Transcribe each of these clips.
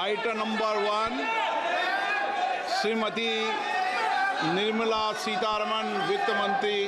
Item number 1 Shrimati Nirmala Sitharaman वित्त मंत्री।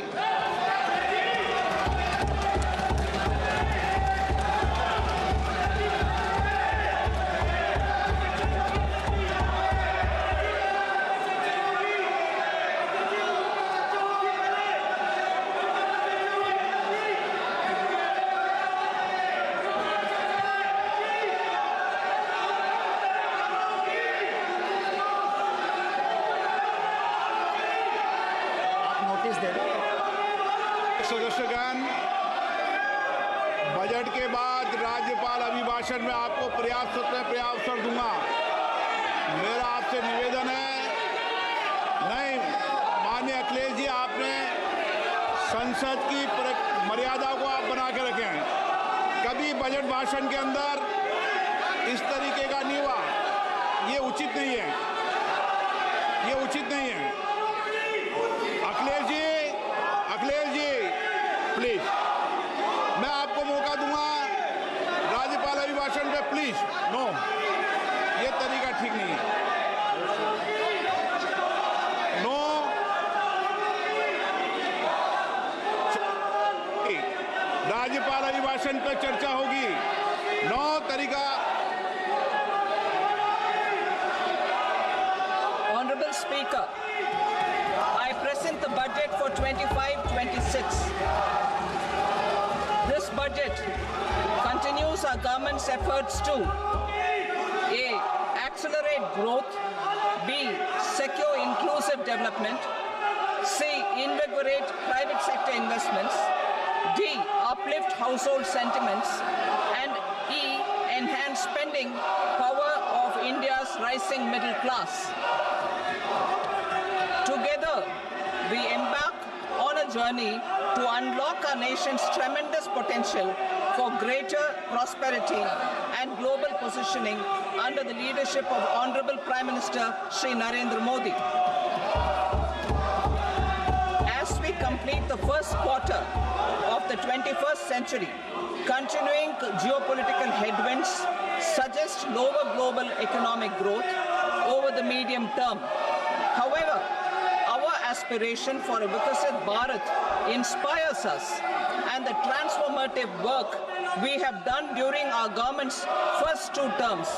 सदस्यगण, budget के बाद राज्यपाल अभिभाषण में आपको पर्याप्त अवसर दूंगा। मेरा आपसे निवेदन है, नहीं माननीय अखिलेश जी, आपने संसद की मर्यादा को आप बना के रखे हैं। कभी बजट भाषण के अंदर इस तरीके का नहीं हुआ, ये उचित नहीं है, ये उचित नहीं है। अखिलेश जी प्लीज, मैं आपको मौका दूंगा राज्यपाल अभिभाषण पे, प्लीज। नो, ये तरीका ठीक नहीं है। नो, राज्यपाल अभिभाषण पे चर्चा होगी। नो तरीका। Honorable Speaker, I present the budget for 25-26. This budget continues our government's efforts to A. Accelerate growth, B. Secure inclusive development, C. Invigorate private sector investments, D. Uplift household sentiments, and E. Enhance spending power of India's rising middle class. Together, we embark on a journey to unlock our nation's tremendous potential for greater prosperity and global positioning under the leadership of Honorable Prime Minister Shri Narendra Modi. As we complete the first quarter of the 21st century, continuing geopolitical headwinds suggest lower global economic growth over the medium term. However, our aspiration for a Vikasit Bharat inspires us, and the transformative work we have done during our government's first 2 terms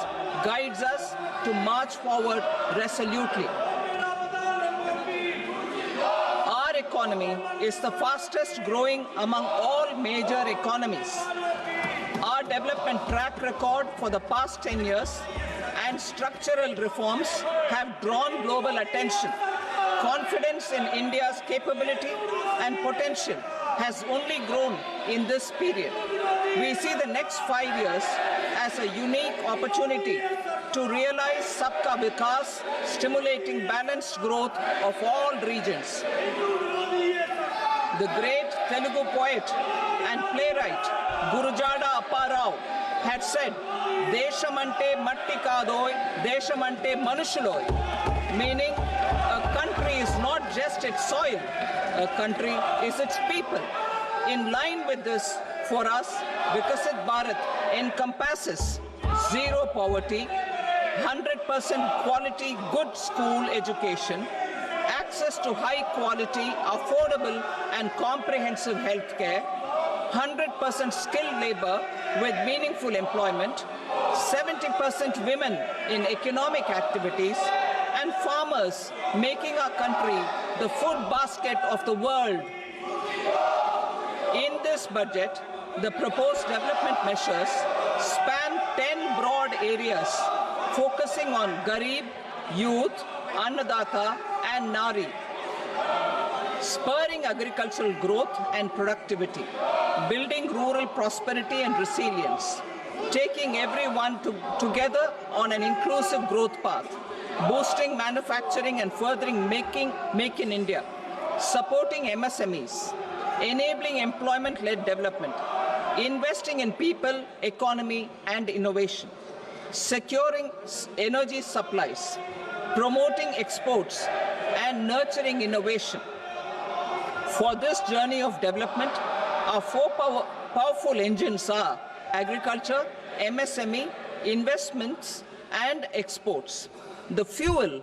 guides us to march forward resolutely. Our economy is the fastest growing among all major economies. Our development track record for the past 10 years and structural reforms have drawn global attention. Confidence in India's capability and potential has only grown in this period. We see the next 5 years as a unique opportunity to realize Sabka Vikas, stimulating balanced growth of all regions. The great Telugu poet and playwright Gurujada Apparao had said, "Deshamante matti kadoy, deshamante manushuloy," meaning a country is not just its soil, a country is its people. In line with this, for us, Vikasit Bharat encompasses zero poverty, 100% quality good school education, access to high quality, affordable and comprehensive health care, 100% skilled labor with meaningful employment, 70% women in economic activities, and farmers making our country the food basket of the world. In this budget, the proposed development measures span 10 broad areas focusing on Garib, youth, Annadata and Nari, spurring agricultural growth and productivity, building rural prosperity and resilience, taking everyone together on an inclusive growth path, boosting manufacturing and furthering Make in India, supporting MSMEs, enabling employment-led development, investing in people, economy and innovation, securing energy supplies, promoting exports and nurturing innovation. For this journey of development, our 4 powerful engines are agriculture, MSME, investments and exports. The fuel,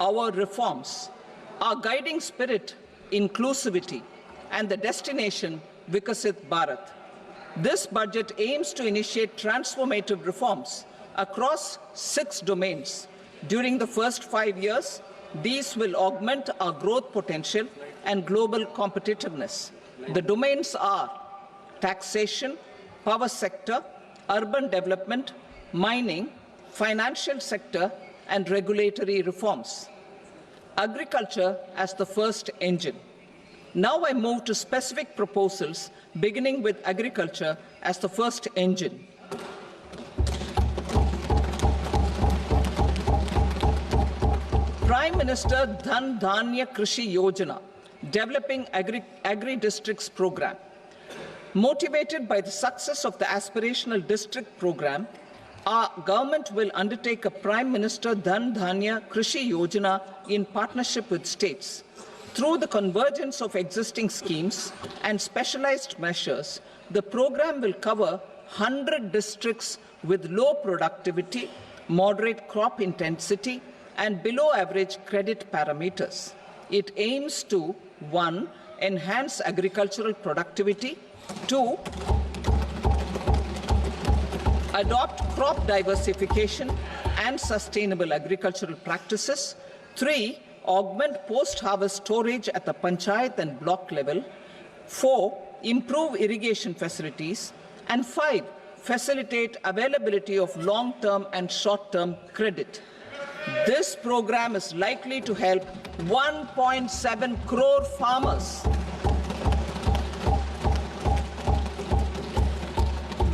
our reforms, our guiding spirit, inclusivity, and the destination, Vikasit Bharat. This budget aims to initiate transformative reforms across 6 domains. During the first 5 years, these will augment our growth potential and global competitiveness. The domains are taxation, power sector, urban development, mining, financial sector, and regulatory reforms. Agriculture as the first engine. Now I move to specific proposals, beginning with agriculture as the first engine. Prime Minister Dhan Dhanya Krishi Yojana, Developing Agri-Districts Program. Motivated by the success of the Aspirational District Program, our government will undertake a Prime Minister Dhan Dhanya Krishi Yojana in partnership with states. Through the convergence of existing schemes and specialized measures, the program will cover 100 districts with low productivity, moderate crop intensity, and below average credit parameters. It aims to 1. Enhance agricultural productivity, 2. Adopt crop diversification and sustainable agricultural practices, 3. Augment post-harvest storage at the panchayat and block level, 4. Improve irrigation facilities, and 5. Facilitate availability of long-term and short-term credit. This program is likely to help 1.7 crore farmers.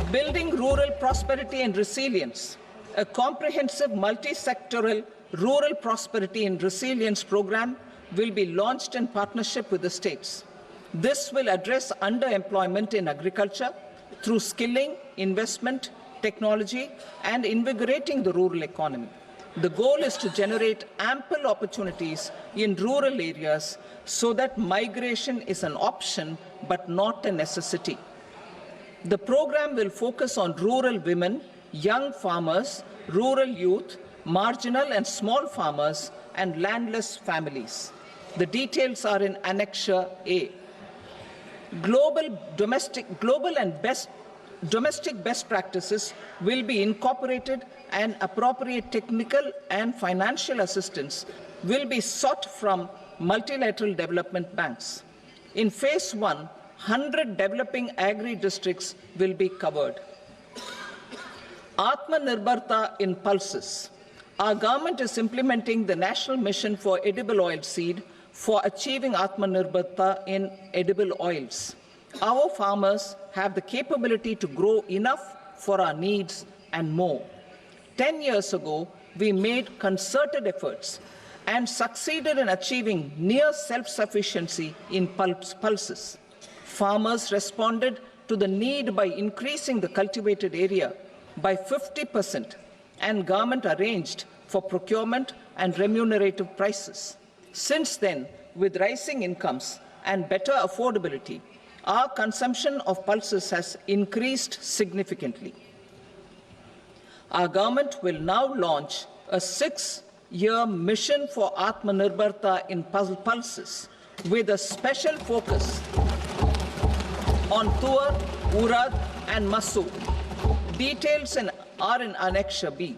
Building rural prosperity and resilience. A comprehensive multi-sectoral rural prosperity and resilience program will be launched in partnership with the states. This will address underemployment in agriculture through skilling, investment, technology, and invigorating the rural economy. The goal is to generate ample opportunities in rural areas so that migration is an option but not a necessity. The program will focus on rural women, young farmers, rural youth, marginal and small farmers, and landless families. The details are in Annexure A. Domestic best practices will be incorporated, and appropriate technical and financial assistance will be sought from multilateral development banks. In Phase 1, 100 developing agri-districts will be covered. Atmanirbharta in pulses. Our government is implementing the National Mission for Edible Oilseed for achieving Atmanirbharta in edible oils. Our farmers have the capability to grow enough for our needs and more. 10 years ago, we made concerted efforts and succeeded in achieving near self-sufficiency in pulses. Farmers responded to the need by increasing the cultivated area by 50%, and government arranged for procurement and remunerative prices. Since then, with rising incomes and better affordability, our consumption of pulses has increased significantly. Our government will now launch a 6-year mission for Atmanirbharta in pulses with a special focus on Tuar, Urad, and Masoor. Details are in Annexure B.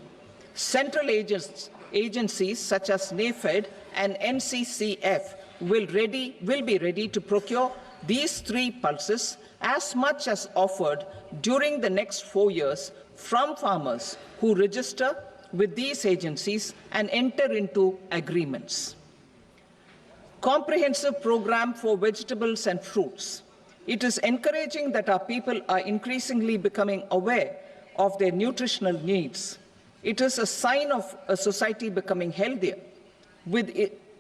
Central agencies such as NAFED and NCCF will be ready to procure these 3 pulses as much as offered during the next 4 years from farmers who register with these agencies and enter into agreements. Comprehensive program for vegetables and fruits. It is encouraging that our people are increasingly becoming aware of their nutritional needs. It is a sign of a society becoming healthier. With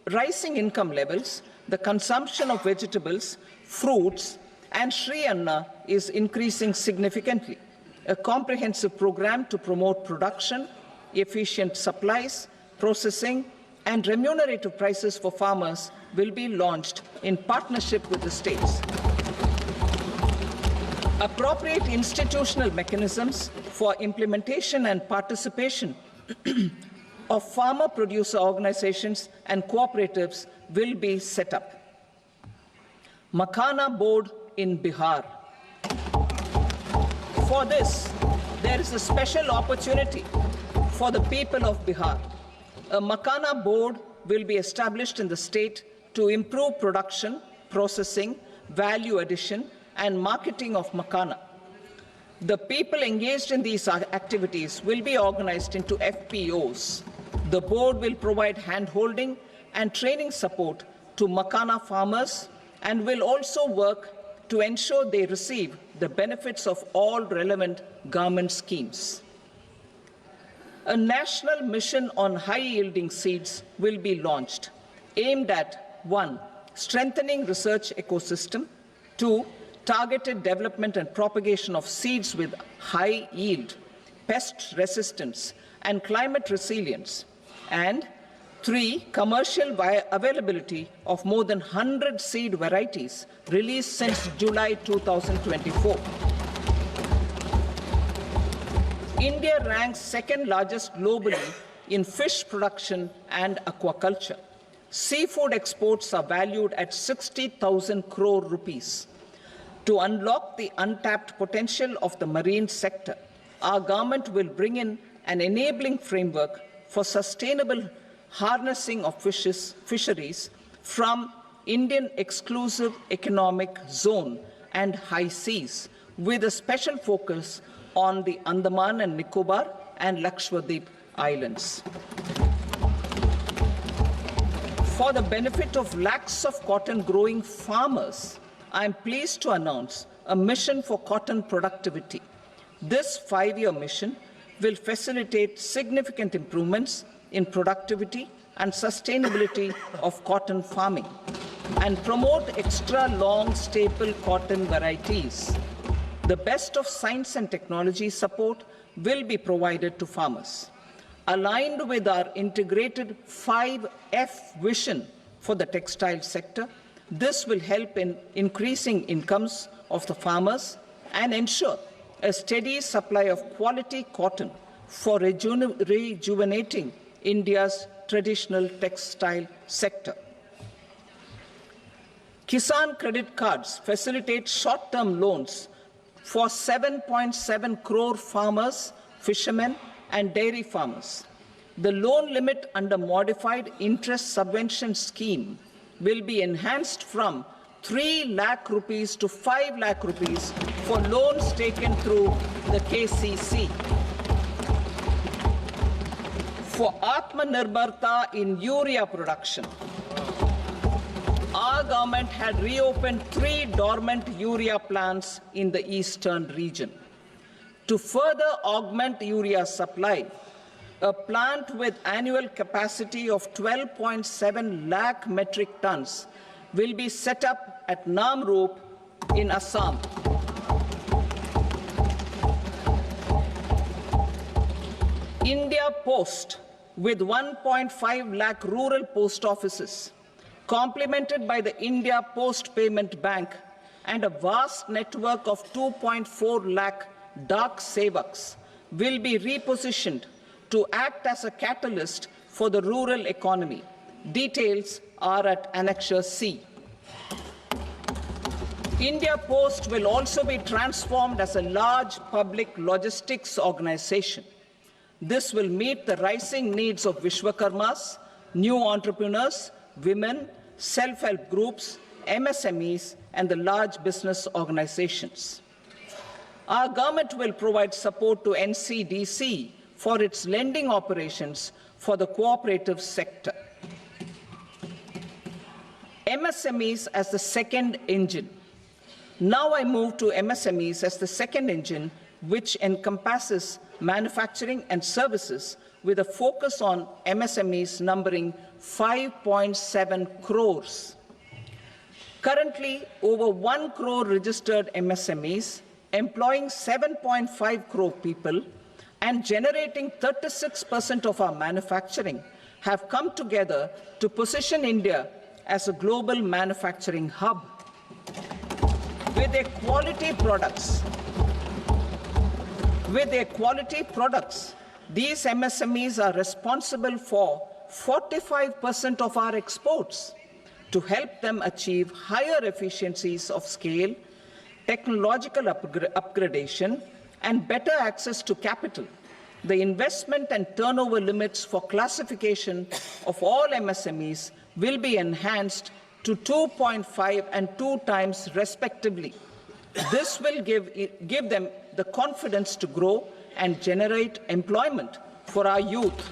rising income levels, the consumption of vegetables, fruits, and Sri Anna is increasing significantly. A comprehensive program to promote production, efficient supplies, processing, and remunerative prices for farmers will be launched in partnership with the states. Appropriate institutional mechanisms for implementation and participation of farmer producer organizations and cooperatives will be set up. Makhana Board in Bihar. For this, there is a special opportunity for the people of Bihar. A Makhana Board will be established in the state to improve production, processing, value addition, and marketing of makhana. The people engaged in these activities will be organized into FPOs. The board will provide hand-holding and training support to makhana farmers and will also work to ensure they receive the benefits of all relevant government schemes. A national mission on high-yielding seeds will be launched, aimed at 1. Strengthening research ecosystem, 2. Targeted development and propagation of seeds with high yield, pest resistance, and climate resilience, and 3. Commercial availability of more than 100 seed varieties released since July 2024. India ranks second largest globally in fish production and aquaculture. Seafood exports are valued at 60,000 crore rupees. To unlock the untapped potential of the marine sector, our government will bring in an enabling framework for sustainable harnessing of fisheries from Indian Exclusive Economic Zone and high seas, with a special focus on the Andaman and Nicobar and Lakshadweep Islands. For the benefit of lakhs of cotton growing farmers, I am pleased to announce a mission for cotton productivity. This 5-year mission will facilitate significant improvements in productivity and sustainability of cotton farming and promote extra long staple cotton varieties. The best of science and technology support will be provided to farmers. Aligned with our integrated 5F vision for the textile sector, this will help in increasing incomes of the farmers and ensure a steady supply of quality cotton for rejuvenating India's traditional textile sector. Kisan credit cards facilitate short-term loans for 7.7 crore farmers, fishermen, and dairy farmers. The loan limit under modified interest subvention scheme will be enhanced from 3 lakh rupees to 5 lakh rupees for loans taken through the KCC. For Atmanirbharta in urea production, our government had reopened 3 dormant urea plants in the eastern region. To further augment urea supply, a plant with annual capacity of 12.7 lakh metric tons will be set up at Namrup in Assam. India Post, with 1.5 lakh rural post offices, complemented by the India Post Payment Bank and a vast network of 2.4 lakh Dak Sevaks, will be repositioned to act as a catalyst for the rural economy. Details are at Annexure C. India Post will also be transformed as a large public logistics organization. This will meet the rising needs of Vishwakarmas, new entrepreneurs, women, self-help groups, MSMEs, and the large business organizations. Our government will provide support to NCDC for its lending operations for the cooperative sector. MSMEs as the second engine. Now I move to MSMEs as the second engine, which encompasses manufacturing and services with a focus on MSMEs numbering 5.7 crores. Currently, over 1 crore registered MSMEs, employing 7.5 crore people and generating 36% of our manufacturing, have come together to position India as a global manufacturing hub. With their quality products, these MSMEs are responsible for 45% of our exports. To help them achieve higher efficiencies of scale, technological upgradation, and better access to capital, the investment and turnover limits for classification of all MSMEs will be enhanced to 2.5 and 2 times respectively. This will give them the confidence to grow and generate employment for our youth.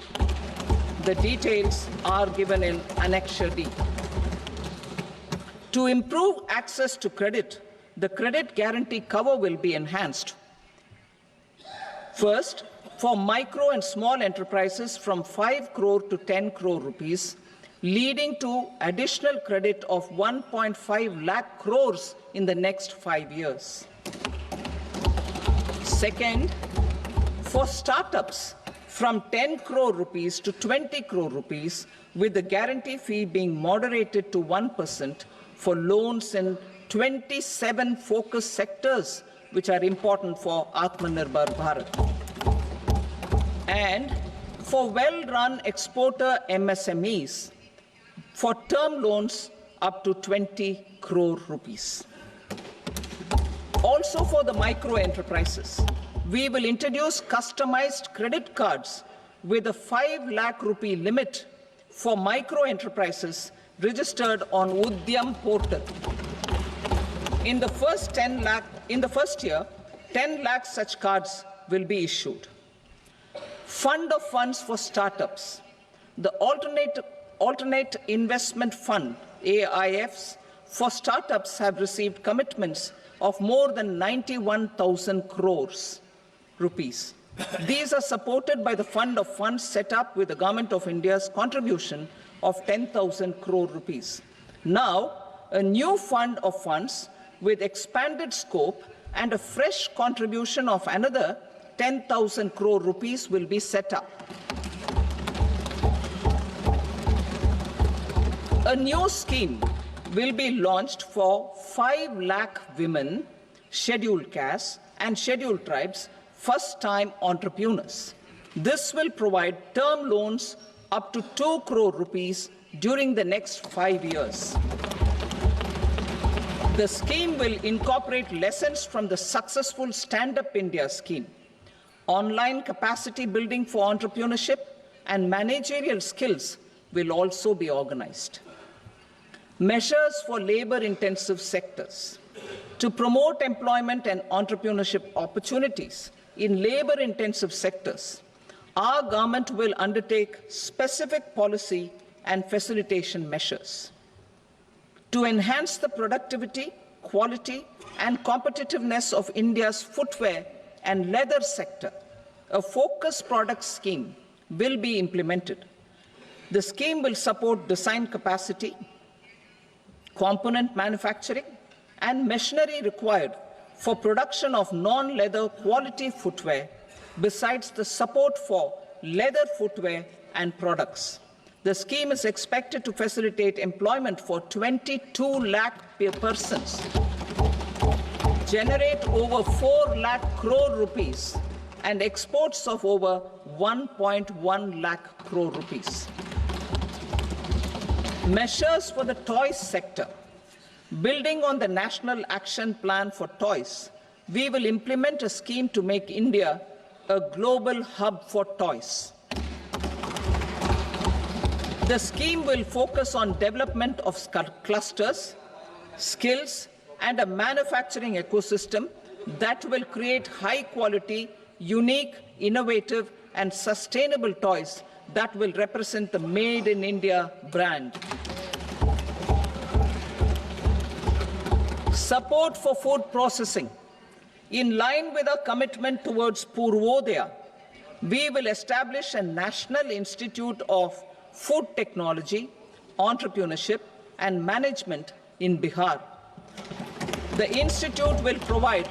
The details are given in Annexure D. To improve access to credit, the credit guarantee cover will be enhanced. First, for micro and small enterprises from 5 crore to 10 crore rupees, leading to additional credit of 1.5 lakh crores in the next 5 years. Second, for startups from 10 crore rupees to 20 crore rupees, with the guarantee fee being moderated to 1% for loans in 27 focus sectors which are important for Atmanirbhar Bharat. And for well-run exporter MSMEs, for term loans up to 20 crore rupees. Also for the micro enterprises, we will introduce customized credit cards with a 5 lakh rupee limit for micro enterprises registered on Udyam portal. In the first year, 10 lakh such cards will be issued. Fund of funds for startups. The Alternate Investment Fund, AIFs, for startups have received commitments of more than 91,000 crores rupees. These are supported by the fund of funds set up with the Government of India's contribution of 10,000 crore rupees. Now, a new fund of funds with expanded scope and a fresh contribution of another 10,000 crore rupees will be set up. A new scheme will be launched for 5 lakh women, scheduled castes and scheduled tribes, first-time entrepreneurs. This will provide term loans up to 2 crore rupees during the next 5 years. The scheme will incorporate lessons from the successful Stand Up India scheme. Online capacity building for entrepreneurship and managerial skills will also be organized. Measures for labor-intensive sectors. To promote employment and entrepreneurship opportunities in labor-intensive sectors, our government will undertake specific policy and facilitation measures. To enhance the productivity, quality, and competitiveness of India's footwear and leather sector, a focus product scheme will be implemented. The scheme will support design capacity, component manufacturing, and machinery required for production of non-leather quality footwear, besides the support for leather footwear and products. The scheme is expected to facilitate employment for 22 lakh persons, generate over 4 lakh crore rupees, and exports of over 1.1 lakh crore rupees. Measures for the toys sector. Building on the National Action Plan for Toys, we will implement a scheme to make India a global hub for toys. The scheme will focus on development of clusters, skills, and a manufacturing ecosystem that will create high-quality, unique, innovative, and sustainable toys that will represent the Made in India brand. Support for food processing. In line with our commitment towards Purvodaya, we will establish a National Institute of Food Technology, Entrepreneurship, and Management in Bihar. The institute will provide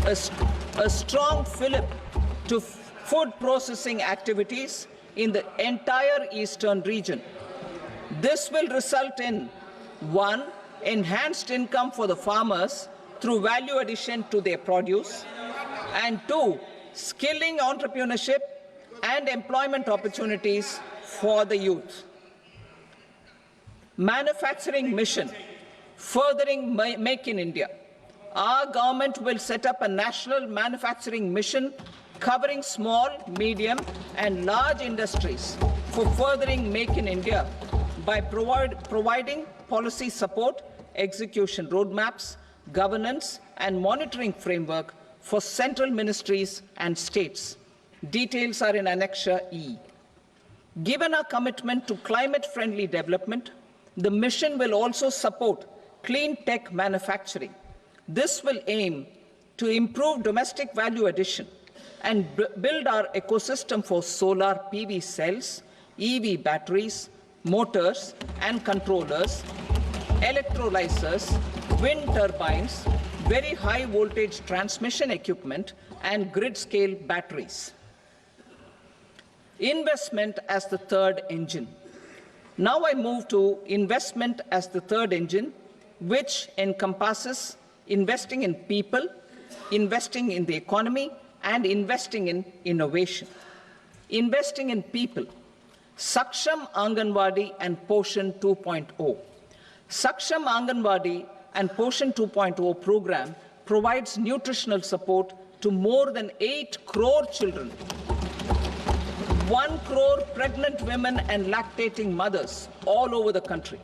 a strong fillip to food processing activities in the entire eastern region. This will result in 1. Enhanced income for the farmers through value addition to their produce, and 2. Skilling entrepreneurship and employment opportunities for the youth. Manufacturing mission, furthering Make in India. Our government will set up a national manufacturing mission covering small, medium and large industries for furthering Make in India by providing policy support, execution roadmaps, governance and monitoring framework for central ministries and states. Details are in Annexure E. Given our commitment to climate-friendly development, the mission will also support clean tech manufacturing. This will aim to improve domestic value addition and build our ecosystem for solar PV cells, EV batteries, motors and controllers, electrolyzers, wind turbines, very high voltage transmission equipment and grid-scale batteries. Investment as the third engine. Now I move to investment as the third engine, which encompasses investing in people, investing in the economy, and investing in innovation. Investing in people. Saksham Anganwadi and Poshan 2.0. Saksham Anganwadi and Poshan 2.0 program provides nutritional support to more than 8 crore children, 1 crore pregnant women and lactating mothers all over the country,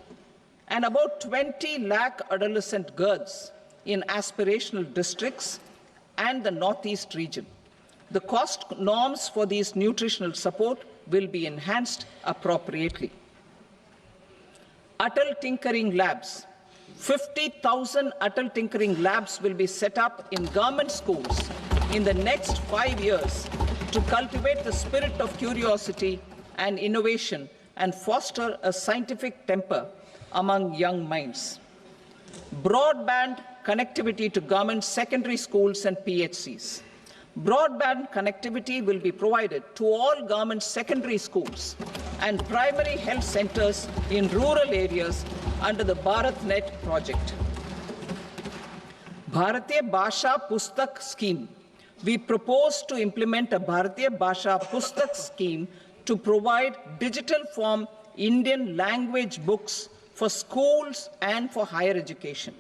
and about 20 lakh adolescent girls in aspirational districts and the Northeast region. The cost norms for these nutritional support will be enhanced appropriately. Atal Tinkering Labs. 50,000 Atal Tinkering Labs will be set up in government schools in the next 5 years to cultivate the spirit of curiosity and innovation and foster a scientific temper among young minds. Broadband connectivity to government secondary schools and PHCs. Broadband connectivity will be provided to all government secondary schools and primary health centers in rural areas under the BharatNet project. Bharatiya Bhasha Pustak Scheme. We propose to implement a Bharatiya Bhasha Pustak scheme to provide digital form Indian language books for schools and for higher education.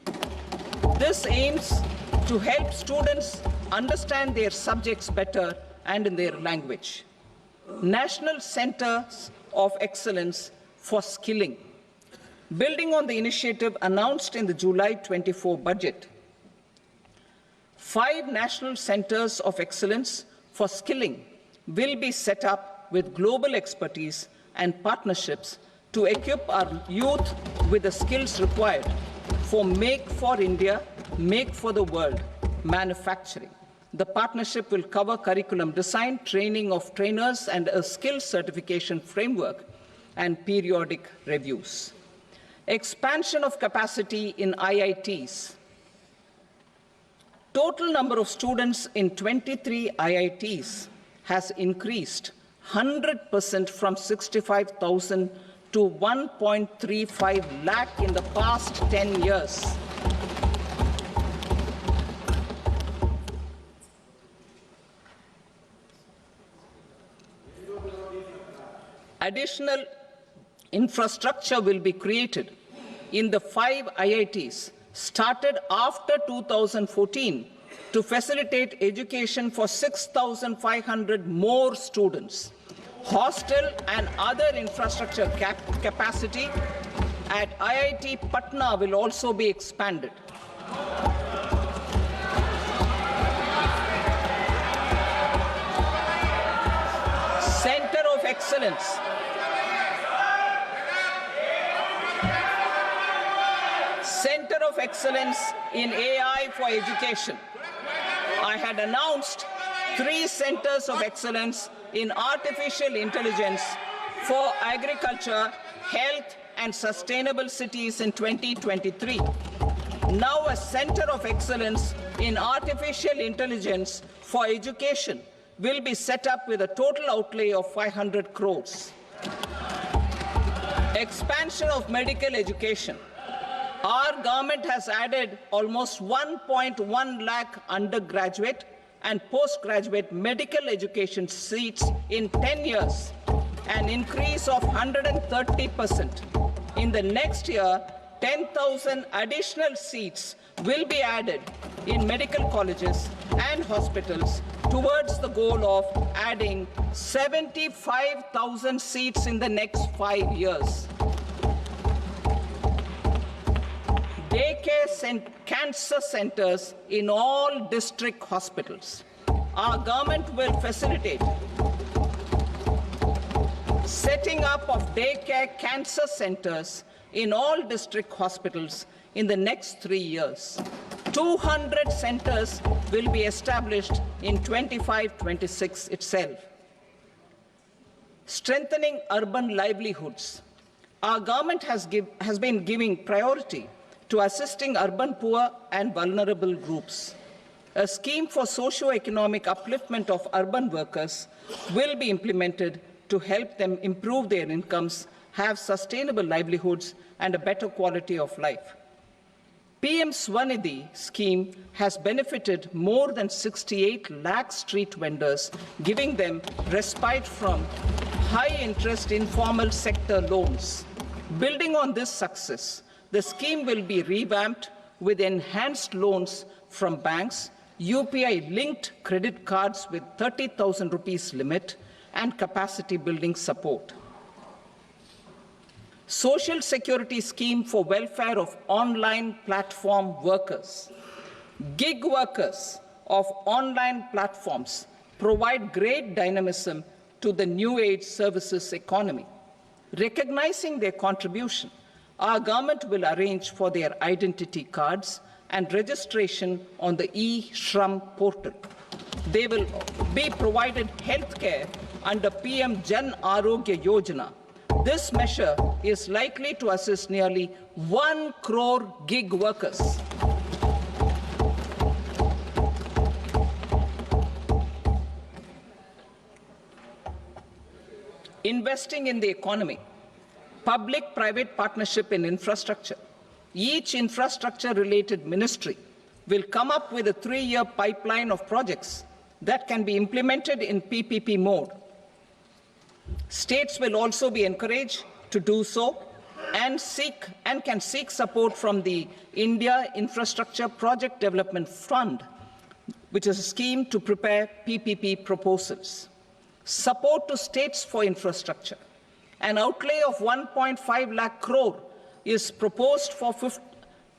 This aims to help students understand their subjects better and in their language. National Centers of Excellence for Skilling. Building on the initiative announced in the July 24 budget, 5 national centers of excellence for skilling will be set up with global expertise and partnerships to equip our youth with the skills required for Make for India, Make for the World manufacturing. The partnership will cover curriculum design, training of trainers, and a skills certification framework and periodic reviews. Expansion of capacity in IITs. Total number of students in 23 IITs has increased 100% from 65,000 to 1.35 lakh in the past 10 years. Additional infrastructure will be created in the 5 IITs started after 2014 to facilitate education for 6,500 more students. Hostel and other infrastructure capacity at IIT Patna will also be expanded. Center of Excellence. Center of Excellence in AI for Education. I had announced 3 centers of excellence in artificial intelligence for agriculture, health, and sustainable cities in 2023. Now a center of excellence in artificial intelligence for education will be set up with a total outlay of 500 crores. Expansion of medical education. Our government has added almost 1.1 lakh undergraduate and postgraduate medical education seats in 10 years, an increase of 130%. In the next year, 10,000 additional seats will be added in medical colleges and hospitals towards the goal of adding 75,000 seats in the next 5 years. Daycare cancer centers in all district hospitals. Our government will facilitate setting up of daycare cancer centers in all district hospitals in the next 3 years. 200 centers will be established in 25-26 itself. Strengthening urban livelihoods. Our government has been giving priority to assisting urban poor and vulnerable groups. A scheme for socio-economic upliftment of urban workers will be implemented to help them improve their incomes, have sustainable livelihoods, and a better quality of life. PM Swanidhi scheme has benefited more than 68 lakh street vendors, giving them respite from high-interest informal sector loans. Building on this success, the scheme will be revamped with enhanced loans from banks, UPI-linked credit cards with 30,000 rupees limit, and capacity building support. Social Security Scheme for welfare of online platform workers. Gig workers of online platforms provide great dynamism to the new age services economy. Recognizing their contribution, our government will arrange for their identity cards and registration on the e-Shram portal. They will be provided health care under PM Jan Arogya Yojana. This measure is likely to assist nearly 1 crore gig workers. Investing in the economy. Public-private partnership in infrastructure. Each infrastructure-related ministry will come up with a 3-year pipeline of projects that can be implemented in PPP mode. States will also be encouraged to do so and can seek support from the India Infrastructure Project Development Fund, which is a scheme to prepare PPP proposals. Support to states for infrastructure. An outlay of 1.5 lakh crore is proposed for the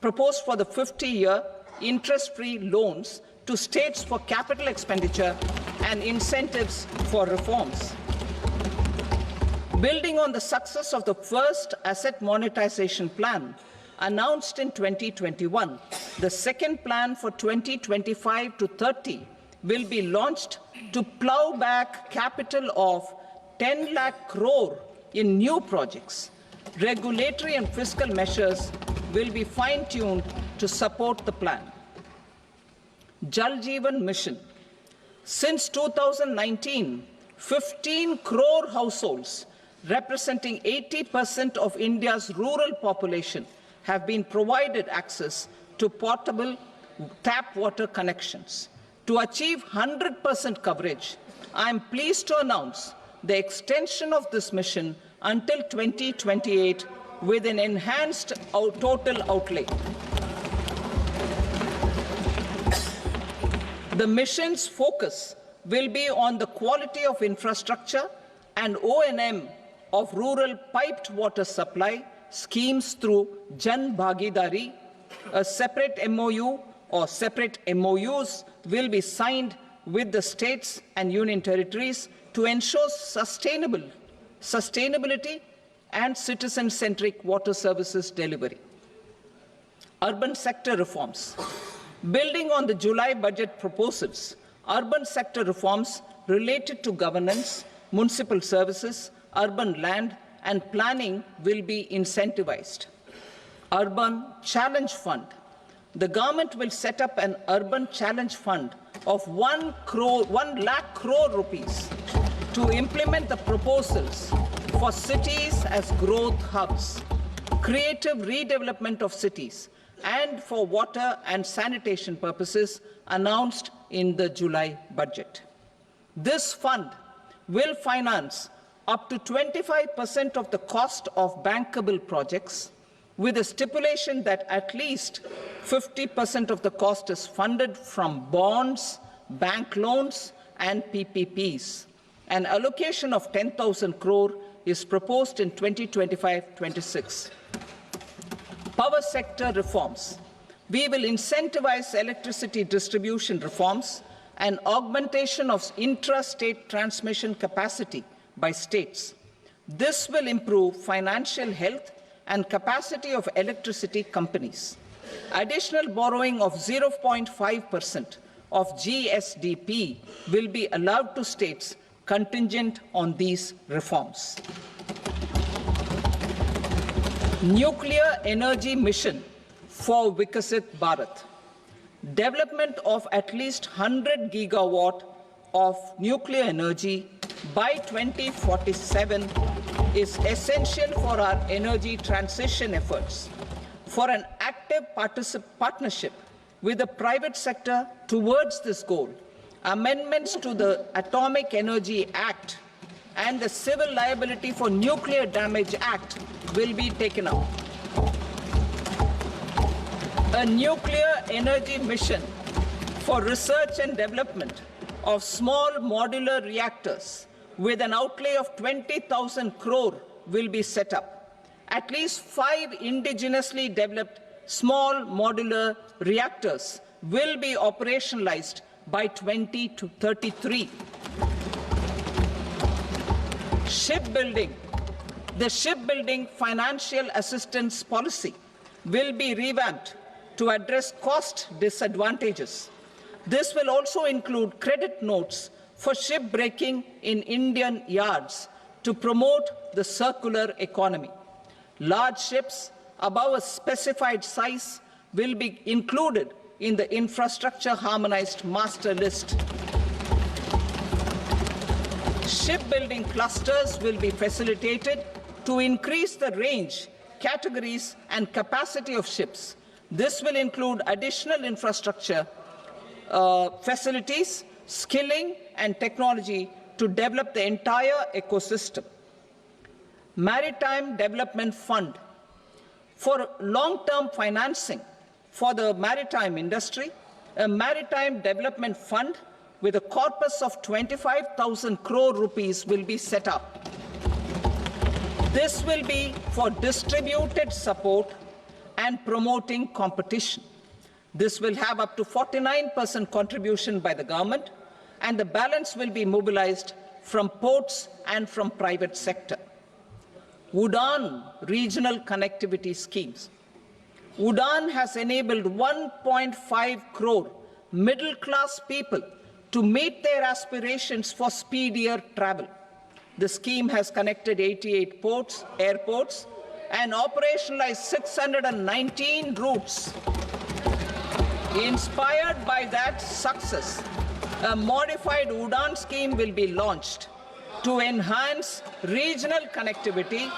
50-year interest-free loans to states for capital expenditure and incentives for reforms. Building on the success of the first asset monetization plan announced in 2021, the second plan for 2025 to 30 will be launched to plow back capital of 10 lakh crore in new projects. Regulatory and fiscal measures will be fine-tuned to support the plan. Jal Jeevan Mission. Since 2019, 15 crore households, representing 80% of India's rural population, have been provided access to portable tap water connections. To achieve 100% coverage, I am pleased to announce the extension of this mission until 2028 with an enhanced total outlay. The mission's focus will be on the quality of infrastructure and O&M of rural piped water supply schemes through Jan Bhagidari. A separate MOU or separate MOUs will be signed with the states and union territories to ensure sustainability and citizen-centric water services delivery. Urban sector reforms. Building on the July budget proposals, urban sector reforms related to governance, municipal services, urban land and planning will be incentivized. Urban Challenge Fund. The government will set up an Urban Challenge Fund of 1 lakh crore rupees to implement the proposals for cities as growth hubs, creative redevelopment of cities, and for water and sanitation purposes announced in the July budget. This fund will finance up to 25% of the cost of bankable projects, with a stipulation that at least 50% of the cost is funded from bonds, bank loans, and PPPs. An allocation of 10,000 crore is proposed in 2025-26. Power sector reforms. We will incentivize electricity distribution reforms and augmentation of intra-state transmission capacity by states. This will improve financial health and capacity of electricity companies. Additional borrowing of 0.5% of GSDP will be allowed to states contingent on these reforms. Nuclear energy mission for Vikasit Bharat. Development of at least 100 gigawatt of nuclear energy by 2047 is essential for our energy transition efforts. For an active partnership with the private sector towards this goal, amendments to the Atomic Energy Act and the Civil Liability for Nuclear Damage Act will be taken up. A nuclear energy mission for research and development of small modular reactors with an outlay of 20,000 crore will be set up. At least 5 indigenously developed small modular reactors will be operationalized by 2033. Shipbuilding. The shipbuilding financial assistance policy will be revamped to address cost disadvantages. This will also include credit notes for shipbreaking in Indian yards to promote the circular economy. Large ships above a specified size will be included in the infrastructure harmonized master list. Shipbuilding clusters will be facilitated to increase the range, categories, and capacity of ships. This will include additional infrastructure, facilities, skilling, and technology to develop the entire ecosystem. Maritime Development Fund. For long-term financing for the maritime industry, a Maritime Development Fund with a corpus of 25,000 crore rupees will be set up. This will be for distributed support and promoting competition. This will have up to 49% contribution by the government, and the balance will be mobilized from ports and from private sector. UDAN regional connectivity schemes. UDAN has enabled 1.5 crore middle-class people to meet their aspirations for speedier travel. The scheme has connected 88 airports, and operationalized 619 routes. Inspired by that success, a modified UDAN scheme will be launched to enhance regional connectivity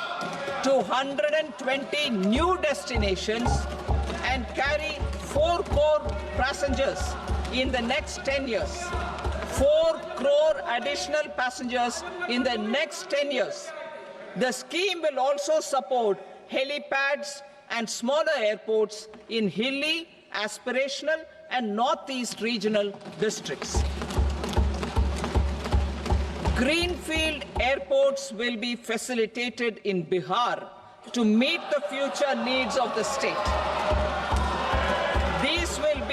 to 120 new destinations and carry 4 crore passengers in the next 10 years. 4 crore additional passengers in the next 10 years. The scheme will also support helipads and smaller airports in hilly, aspirational, and northeast regional districts. Greenfield airports will be facilitated in Bihar to meet the future needs of the state. These will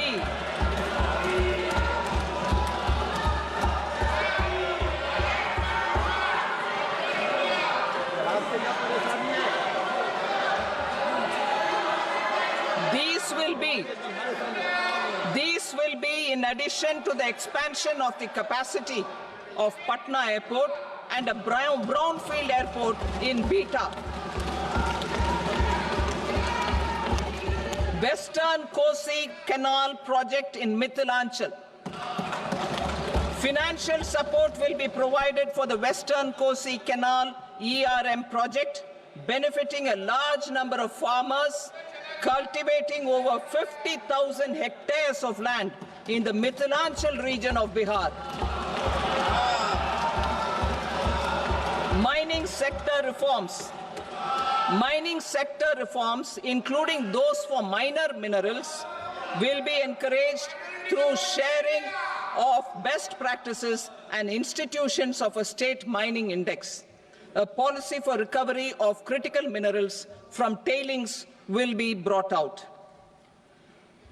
be in addition to the expansion of the capacity of Patna Airport and a brownfield airport in Beta. Western Kosi Canal project in Mithilanchal. Financial support will be provided for the Western Kosi Canal ERM project, benefiting a large number of farmers cultivating over 50,000 hectares of land in the Mithilanchal region of Bihar. Mining sector reforms, including those for minor minerals, will be encouraged through sharing of best practices and institutions of a state mining index. A policy for recovery of critical minerals from tailings will be brought out.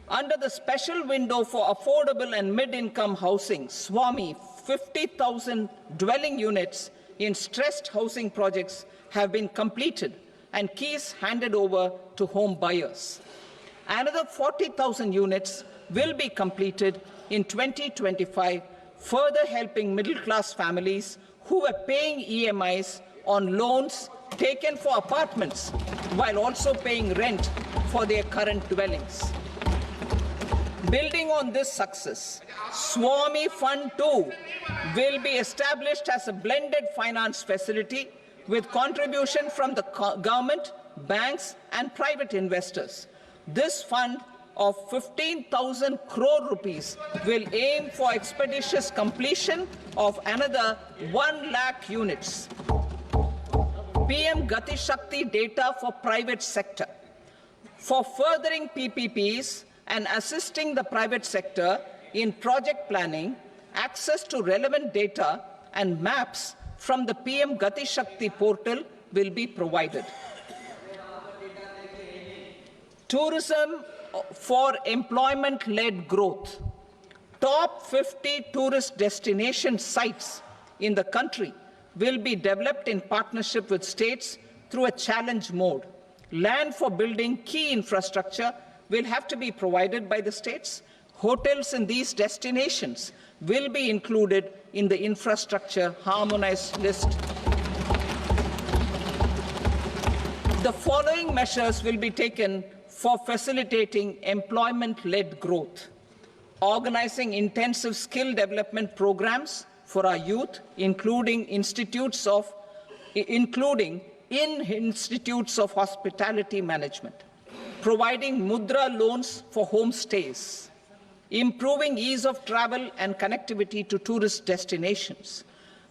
Under the special window for affordable and mid-income housing, SWAMI, 50,000 dwelling units in stressed housing projects have been completed and keys handed over to home buyers. Another 40,000 units will be completed in 2025, further helping middle-class families who were paying EMIs on loans taken for apartments while also paying rent for their current dwellings. Building on this success, SWAMI Fund 2 will be established as a blended finance facility with contribution from the government, banks and private investors. This fund of 15,000 crore rupees will aim for expeditious completion of another 1 lakh units. PM Gati Shakti data for private sector. For furthering PPPs and assisting the private sector in project planning, access to relevant data and maps from the PM Gati Shakti portal will be provided. Tourism for employment-led growth. Top 50 tourist destination sites in the country will be developed in partnership with states through a challenge mode. Land for building key infrastructure will have to be provided by the states. Hotels in these destinations will be included in the infrastructure harmonized list. The following measures will be taken for facilitating employment-led growth. Organizing intensive skill development programs for our youth, including in institutes of hospitality management. Providing mudra loans for homestays. Improving ease of travel and connectivity to tourist destinations.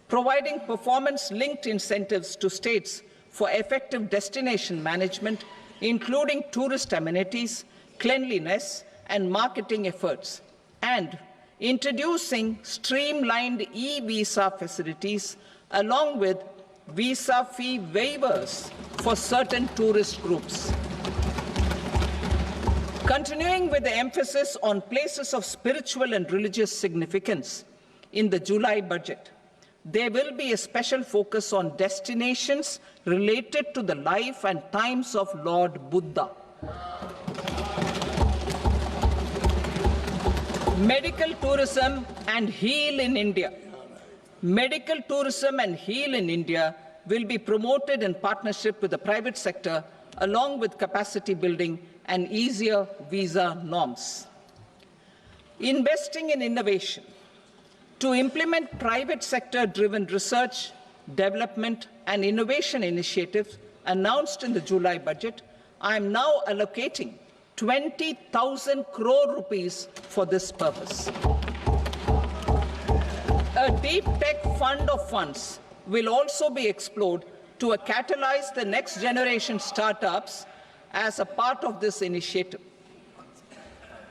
Providing performance-linked incentives to states for effective destination management, including tourist amenities, cleanliness, and marketing efforts, and introducing streamlined e-visa facilities along with visa fee waivers for certain tourist groups. Continuing with the emphasis on places of spiritual and religious significance in the July budget, there will be a special focus on destinations related to the life and times of Lord Buddha. Medical tourism and heal in India. Medical tourism and heal in India will be promoted in partnership with the private sector along with capacity building and easier visa norms. Investing in innovation. To implement private sector-driven research, development and innovation initiatives announced in the July budget, I am now allocating 20,000 crore rupees for this purpose. A deep tech fund of funds will also be explored to catalyze the next generation startups as a part of this initiative.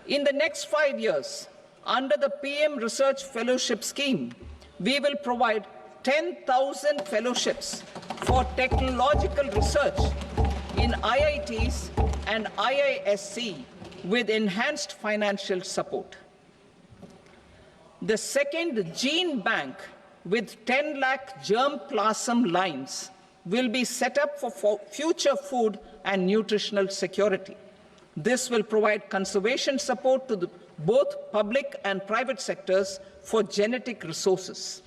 In the next 5 years, under the PM Research Fellowship Scheme, we will provide 10,000 fellowships for technological research in IITs and IISc with enhanced financial support. The second gene bank with 10 lakh germplasm lines will be set up for future food and nutritional security. This will provide conservation support to both public and private sectors for genetic resources.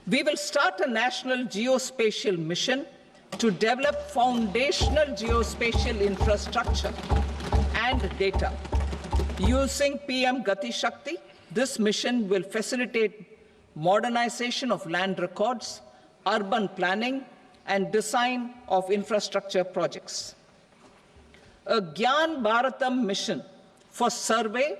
We will start a national geospatial mission to develop foundational geospatial infrastructure and data. Using PM Gati Shakti, this mission will facilitate modernization of land records, urban planning, and design of infrastructure projects. a Gyan Bharatam mission for survey,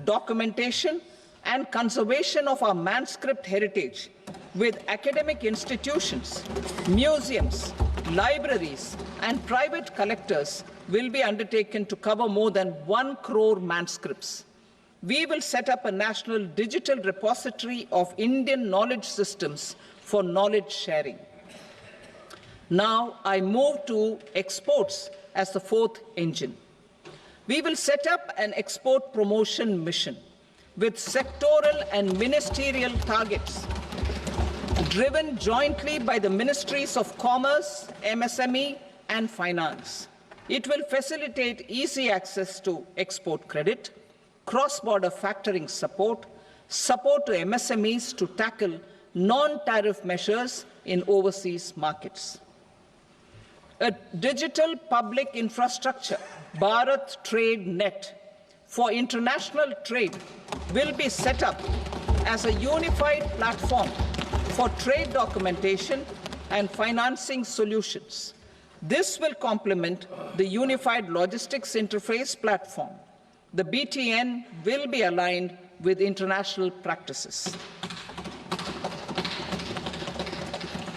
documentation, and conservation of our manuscript heritage with academic institutions, museums, libraries, and private collectors will be undertaken to cover more than 1 crore manuscripts. We will set up a national digital repository of Indian knowledge systems for knowledge sharing. Now I move to exports as the fourth engine. We will set up an export promotion mission with sectoral and ministerial targets driven jointly by the Ministries of Commerce, MSME, and Finance. It will facilitate easy access to export credit, cross-border factoring support, support to MSMEs to tackle non-tariff measures in overseas markets. A digital public infrastructure, Bharat Trade Net, for international trade will be set up as a unified platform for trade documentation and financing solutions. This will complement the Unified Logistics Interface platform. The BTN will be aligned with international practices.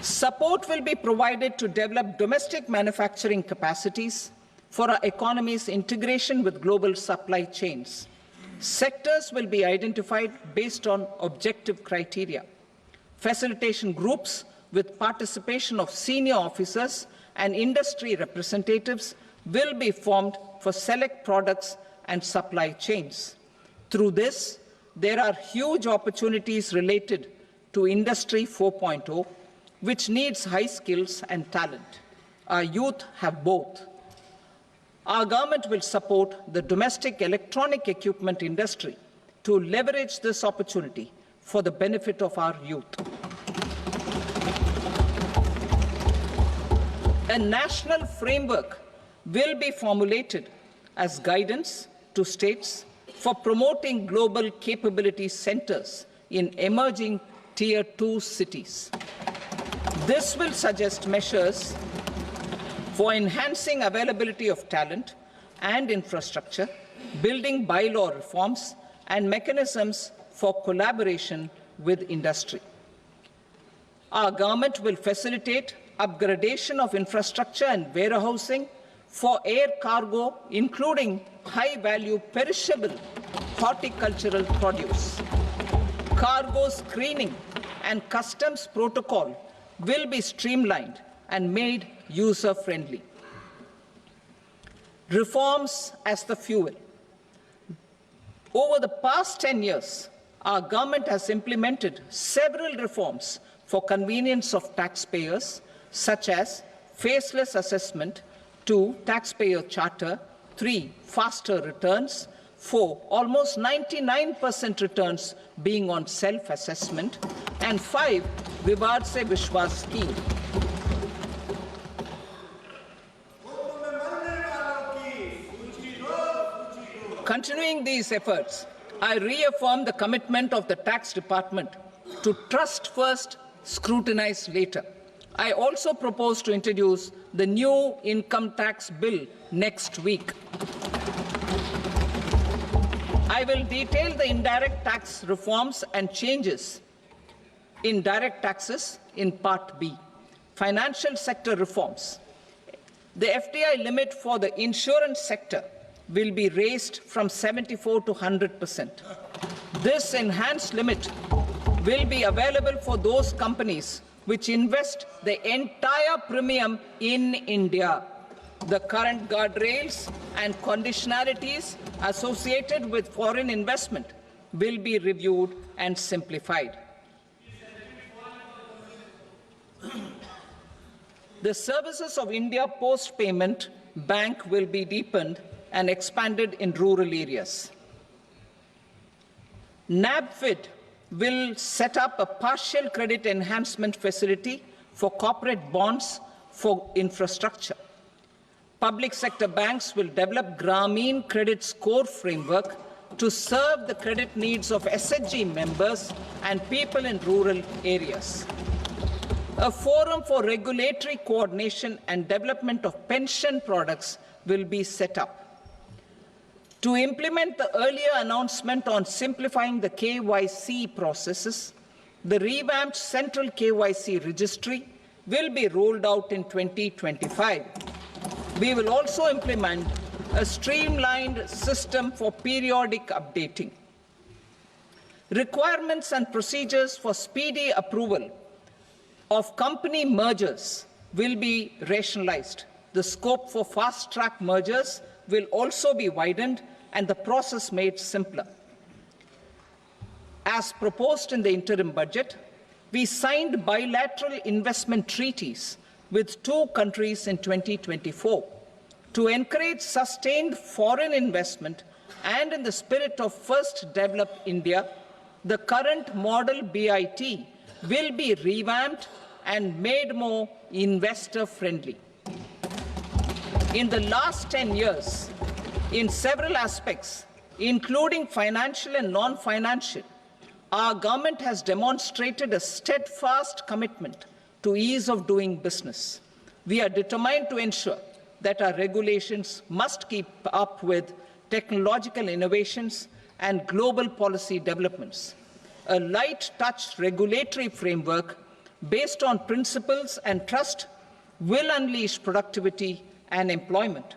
Support will be provided to develop domestic manufacturing capacities for our economy's integration with global supply chains. Sectors will be identified based on objective criteria. Facilitation groups with participation of senior officers and industry representatives will be formed for select products and supply chains. Through this, there are huge opportunities related to Industry 4.0, which needs high skills and talent. Our youth have both. Our government will support the domestic electronic equipment industry to leverage this opportunity for the benefit of our youth. A national framework will be formulated as guidance to states for promoting global capability centers in emerging Tier 2 cities. This will suggest measures for enhancing availability of talent and infrastructure, building bylaw reforms, and mechanisms for collaboration with industry. Our government will facilitate upgradation of infrastructure and warehousing for air cargo, including high-value perishable horticultural produce. Cargo screening and customs protocol will be streamlined and made user-friendly. Reforms as the fuel. Over the past 10 years, our government has implemented several reforms for convenience of taxpayers, such as faceless assessment, 2, taxpayer charter, 3, faster returns, 4, almost 99% returns being on self-assessment, and 5, Vivad Se Vishwas scheme. Continuing these efforts, I reaffirm the commitment of the Tax Department to trust first, scrutinize later. I also propose to introduce the new income tax bill next week. I will detail the indirect tax reforms and changes in direct taxes in Part B. Financial sector reforms. The FDI limit for the insurance sector will be raised from 74 to 100%. This enhanced limit will be available for those companies which invest the entire premium in India. The current guardrails and conditionalities associated with foreign investment will be reviewed and simplified. The services of India Post Payment Bank will be deepened and expanded in rural areas. NABFID will set up a partial credit enhancement facility for corporate bonds for infrastructure. Public sector banks will develop Grameen Credit Score framework to serve the credit needs of SHG members and people in rural areas. A forum for regulatory coordination and development of pension products will be set up. To implement the earlier announcement on simplifying the KYC processes, the revamped Central KYC Registry will be rolled out in 2025. We will also implement a streamlined system for periodic updating. Requirements and procedures for speedy approval of company mergers will be rationalized. The scope for fast-track mergers will also be widened and the process made simpler. As proposed in the interim budget, we signed bilateral investment treaties with 2 countries in 2024 to encourage sustained foreign investment, and in the spirit of First Develop India, the current model BIT will be revamped and made more investor-friendly. In the last 10 years, in several aspects, including financial and non-financial, our government has demonstrated a steadfast commitment to ease of doing business. We are determined to ensure that our regulations must keep up with technological innovations and global policy developments. A light-touch regulatory framework based on principles and trust will unleash productivity and employment.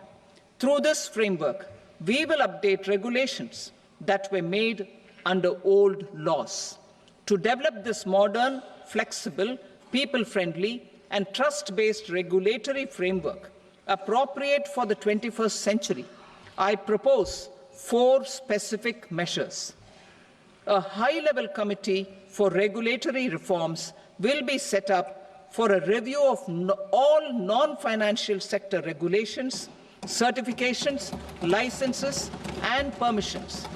Through this framework, we will update regulations that were made under old laws. To develop this modern, flexible, people-friendly, and trust-based regulatory framework appropriate for the 21st century, I propose 4 specific measures. A high-level committee for regulatory reforms will be set up for a review of all non-financial sector regulations, certifications, licenses, and permissions.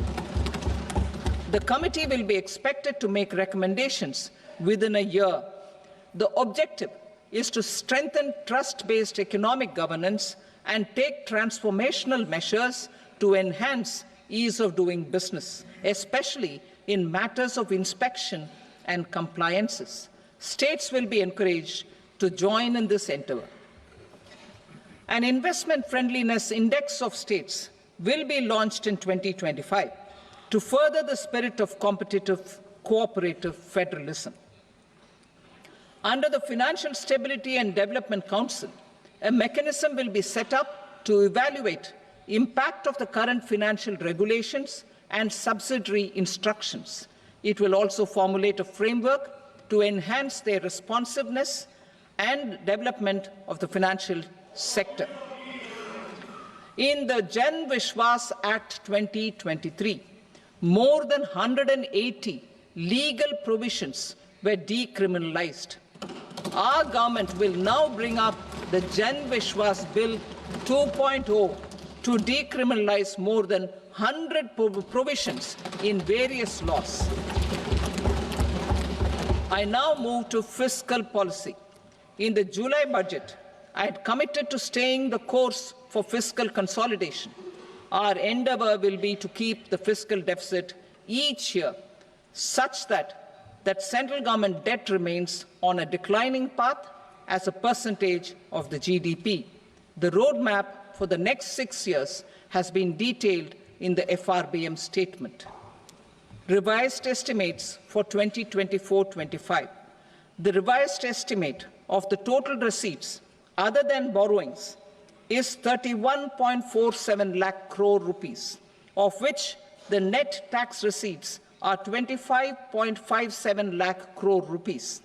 The committee will be expected to make recommendations within a year. The objective is to strengthen trust-based economic governance and take transformational measures to enhance ease of doing business, especially in matters of inspection and compliances. States will be encouraged to join in this endeavor. An investment friendliness index of states will be launched in 2025 to further the spirit of competitive, cooperative federalism. Under the Financial Stability and Development Council, a mechanism will be set up to evaluate impact of the current financial regulations and subsidiary instructions. It will also formulate a framework to enhance their responsiveness and development of the financial sector. In the Jan Vishwas Act 2023, more than 180 legal provisions were decriminalized. Our government will now bring up the Jan Vishwas Bill 2.0 to decriminalize more than 100 provisions in various laws. I now move to fiscal policy. In the July budget, I had committed to staying the course for fiscal consolidation. Our endeavour will be to keep the fiscal deficit each year such that central government debt remains on a declining path as a percentage of the GDP. The roadmap for the next 6 years has been detailed in the FRBM statement. Revised estimates for 2024-25. The revised estimate of the total receipts other than borrowings is 31.47 lakh crore rupees, of which the net tax receipts are 25.57 lakh crore rupees.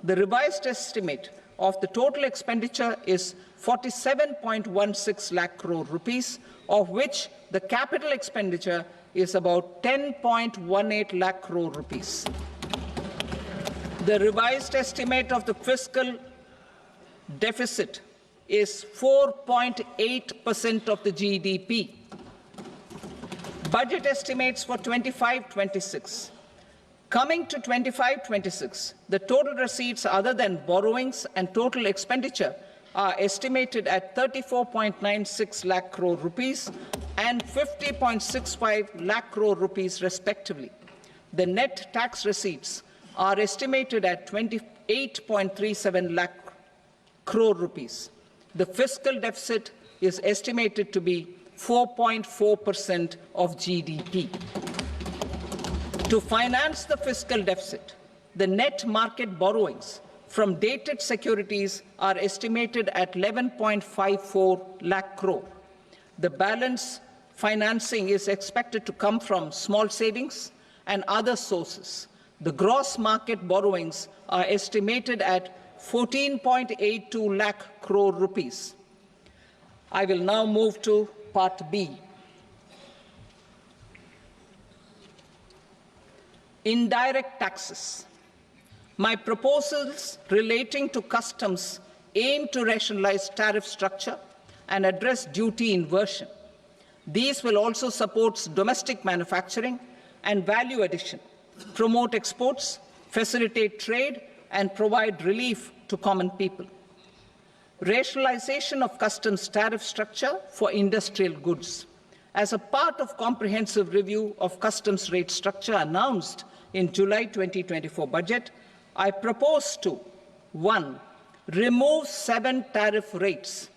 The revised estimate of the total expenditure is 47.16 lakh crore rupees, of which the capital expenditure is about 10.18 lakh crore rupees. The revised estimate of the fiscal deficit is 4.8% of the GDP. Budget estimates for 25-26. Coming to 25-26, the total receipts other than borrowings and total expenditure are estimated at 34.96 lakh crore rupees and 50.65 lakh crore rupees respectively. The net tax receipts are estimated at 28.37 lakh crore rupees. The fiscal deficit is estimated to be 4.4% of GDP. To finance the fiscal deficit, the net market borrowings from dated securities are estimated at 11.54 lakh crore. The balance financing is expected to come from small savings and other sources. The gross market borrowings are estimated at 14.82 lakh crore rupees. I will now move to Part B. Indirect taxes. My proposals relating to customs aim to rationalize tariff structure and address duty inversion. These will also support domestic manufacturing and value addition, promote exports, facilitate trade, and provide relief to common people. Rationalization of customs tariff structure for industrial goods. As a part of comprehensive review of customs rate structure announced in July 2024 budget, I propose to 1. Remove 7 tariff rates.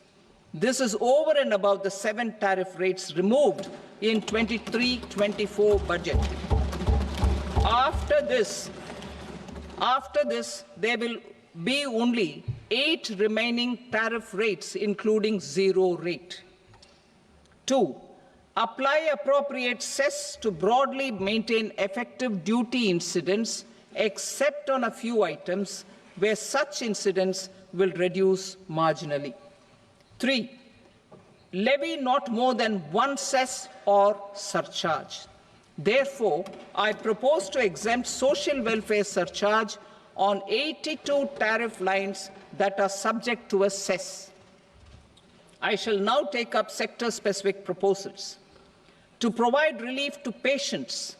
This is over and above the 7 tariff rates removed in 23-24 budget. After this, there will be only 8 remaining tariff rates, including 0 rate. 2. Apply appropriate cess to broadly maintain effective duty incidence, except on a few items where such incidence will reduce marginally. 3. Levy not more than 1 cess or surcharge. Therefore, I propose to exempt social welfare surcharge on 82 tariff lines that are subject to a cess. I shall now take up sector-specific proposals. To provide relief to patients,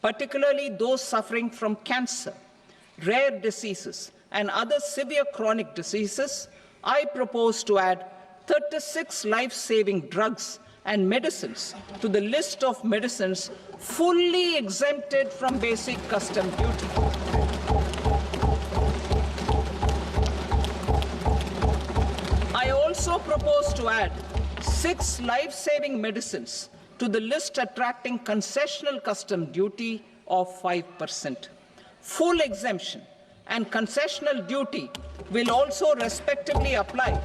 particularly those suffering from cancer, rare diseases, and other severe chronic diseases, I propose to add 36 life-saving drugs and medicines to the list of medicines fully exempted from basic custom duty. I also propose to add 6 life-saving medicines to the list attracting concessional custom duty of 5%. Full exemption and concessional duty will also respectively apply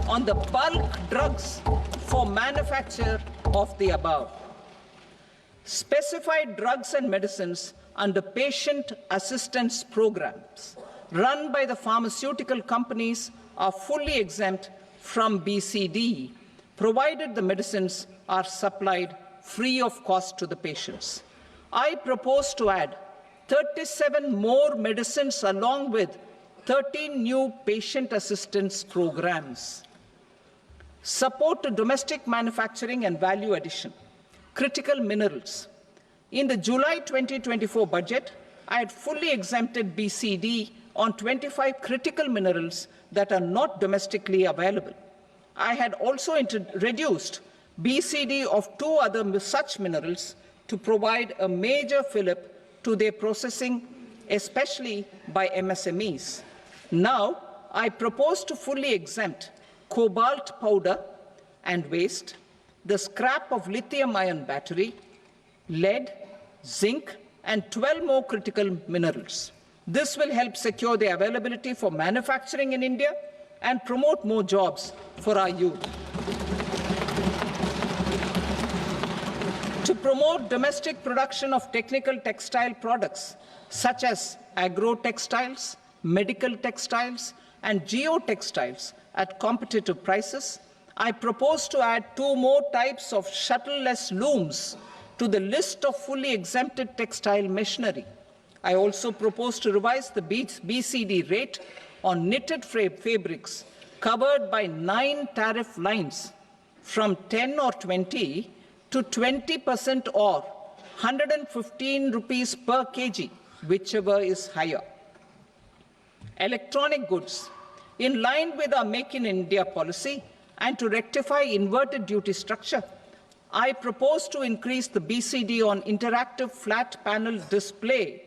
on the bulk drugs for manufacture of the above. Specified drugs and medicines under patient assistance programs run by the pharmaceutical companies are fully exempt from BCD, provided the medicines are supplied free of cost to the patients. I propose to add 37 more medicines along with 13 new patient assistance programs. Support to domestic manufacturing and value addition. Critical minerals. In the July 2024 budget, I had fully exempted BCD on 25 critical minerals that are not domestically available. I had also reduced BCD of 2 other such minerals to provide a major fillip to their processing, especially by MSMEs. Now, I propose to fully exempt cobalt powder and waste, the scrap of lithium-ion battery, lead, zinc, and 12 more critical minerals. This will help secure the availability for manufacturing in India and promote more jobs for our youth. To promote domestic production of technical textile products such as agro-textiles, medical textiles, and geotextiles at competitive prices, I propose to add 2 more types of shuttle-less looms to the list of fully exempted textile machinery. I also propose to revise the BCD rate on knitted fabrics covered by 9 tariff lines from 10 or 20 to 20% or 115 rupees per kg, whichever is higher. Electronic goods. In line with our Make in India policy and to rectify inverted duty structure, I propose to increase the BCD on interactive flat panel display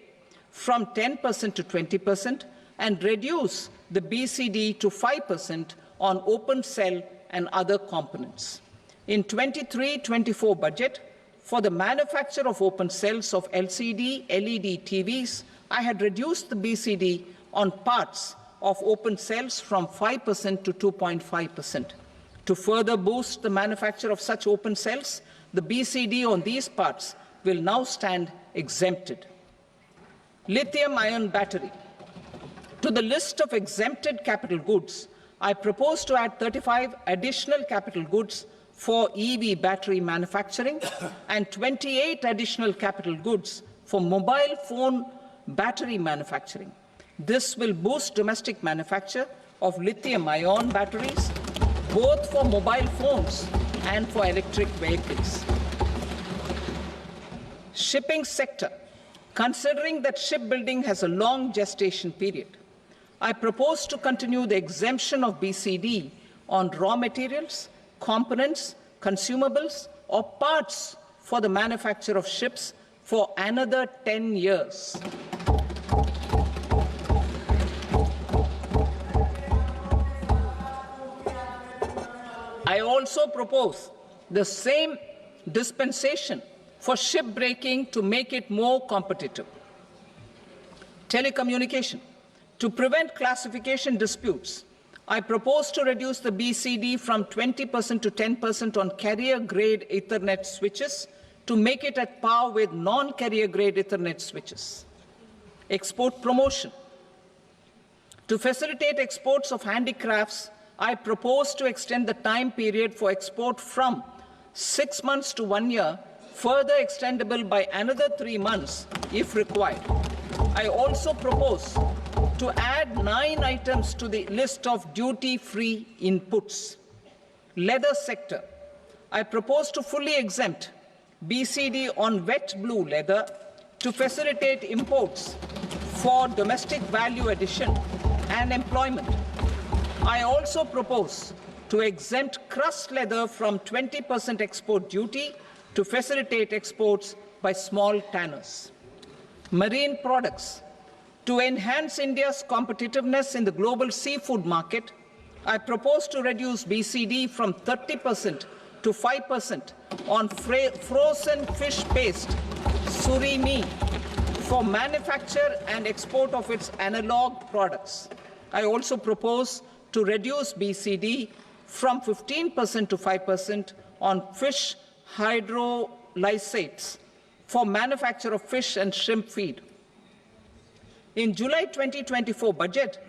from 10% to 20% and reduce the BCD to 5% on open cell and other components. In 23-24 budget, for the manufacture of open cells of LCD, LED TVs, I had reduced the BCD on parts of open cells from 5% to 2.5%. To further boost the manufacture of such open cells, the BCD on these parts will now stand exempted. Lithium-ion battery. To the list of exempted capital goods, I propose to add 35 additional capital goods for EV battery manufacturing and 28 additional capital goods for mobile phone battery manufacturing. This will boost domestic manufacture of lithium-ion batteries, both for mobile phones and for electric vehicles. Shipping sector. Considering that shipbuilding has a long gestation period, I propose to continue the exemption of BCD on raw materials, components, consumables, or parts for the manufacture of ships for another 10 years. I also propose the same dispensation for shipbreaking to make it more competitive. Telecommunication. To prevent classification disputes, I propose to reduce the BCD from 20% to 10% on carrier-grade Ethernet switches to make it at par with non-carrier-grade Ethernet switches. Export promotion. To facilitate exports of handicrafts, I propose to extend the time period for export from 6 months to 1 year, further extendable by another 3 months if required. I also propose to add 9 items to the list of duty-free inputs. Leather sector. I propose to fully exempt BCD on wet blue leather to facilitate imports for domestic value addition and employment. I also propose to exempt crust leather from 20% export duty to facilitate exports by small tanners. Marine products. To enhance India's competitiveness in the global seafood market, I propose to reduce BCD from 30% to 5% on frozen fish paste, surimi, for manufacture and export of its analog products. I also propose to reduce BCD from 15% to 5% on fish hydrolysates for manufacture of fish and shrimp feed. In July 2024 budget,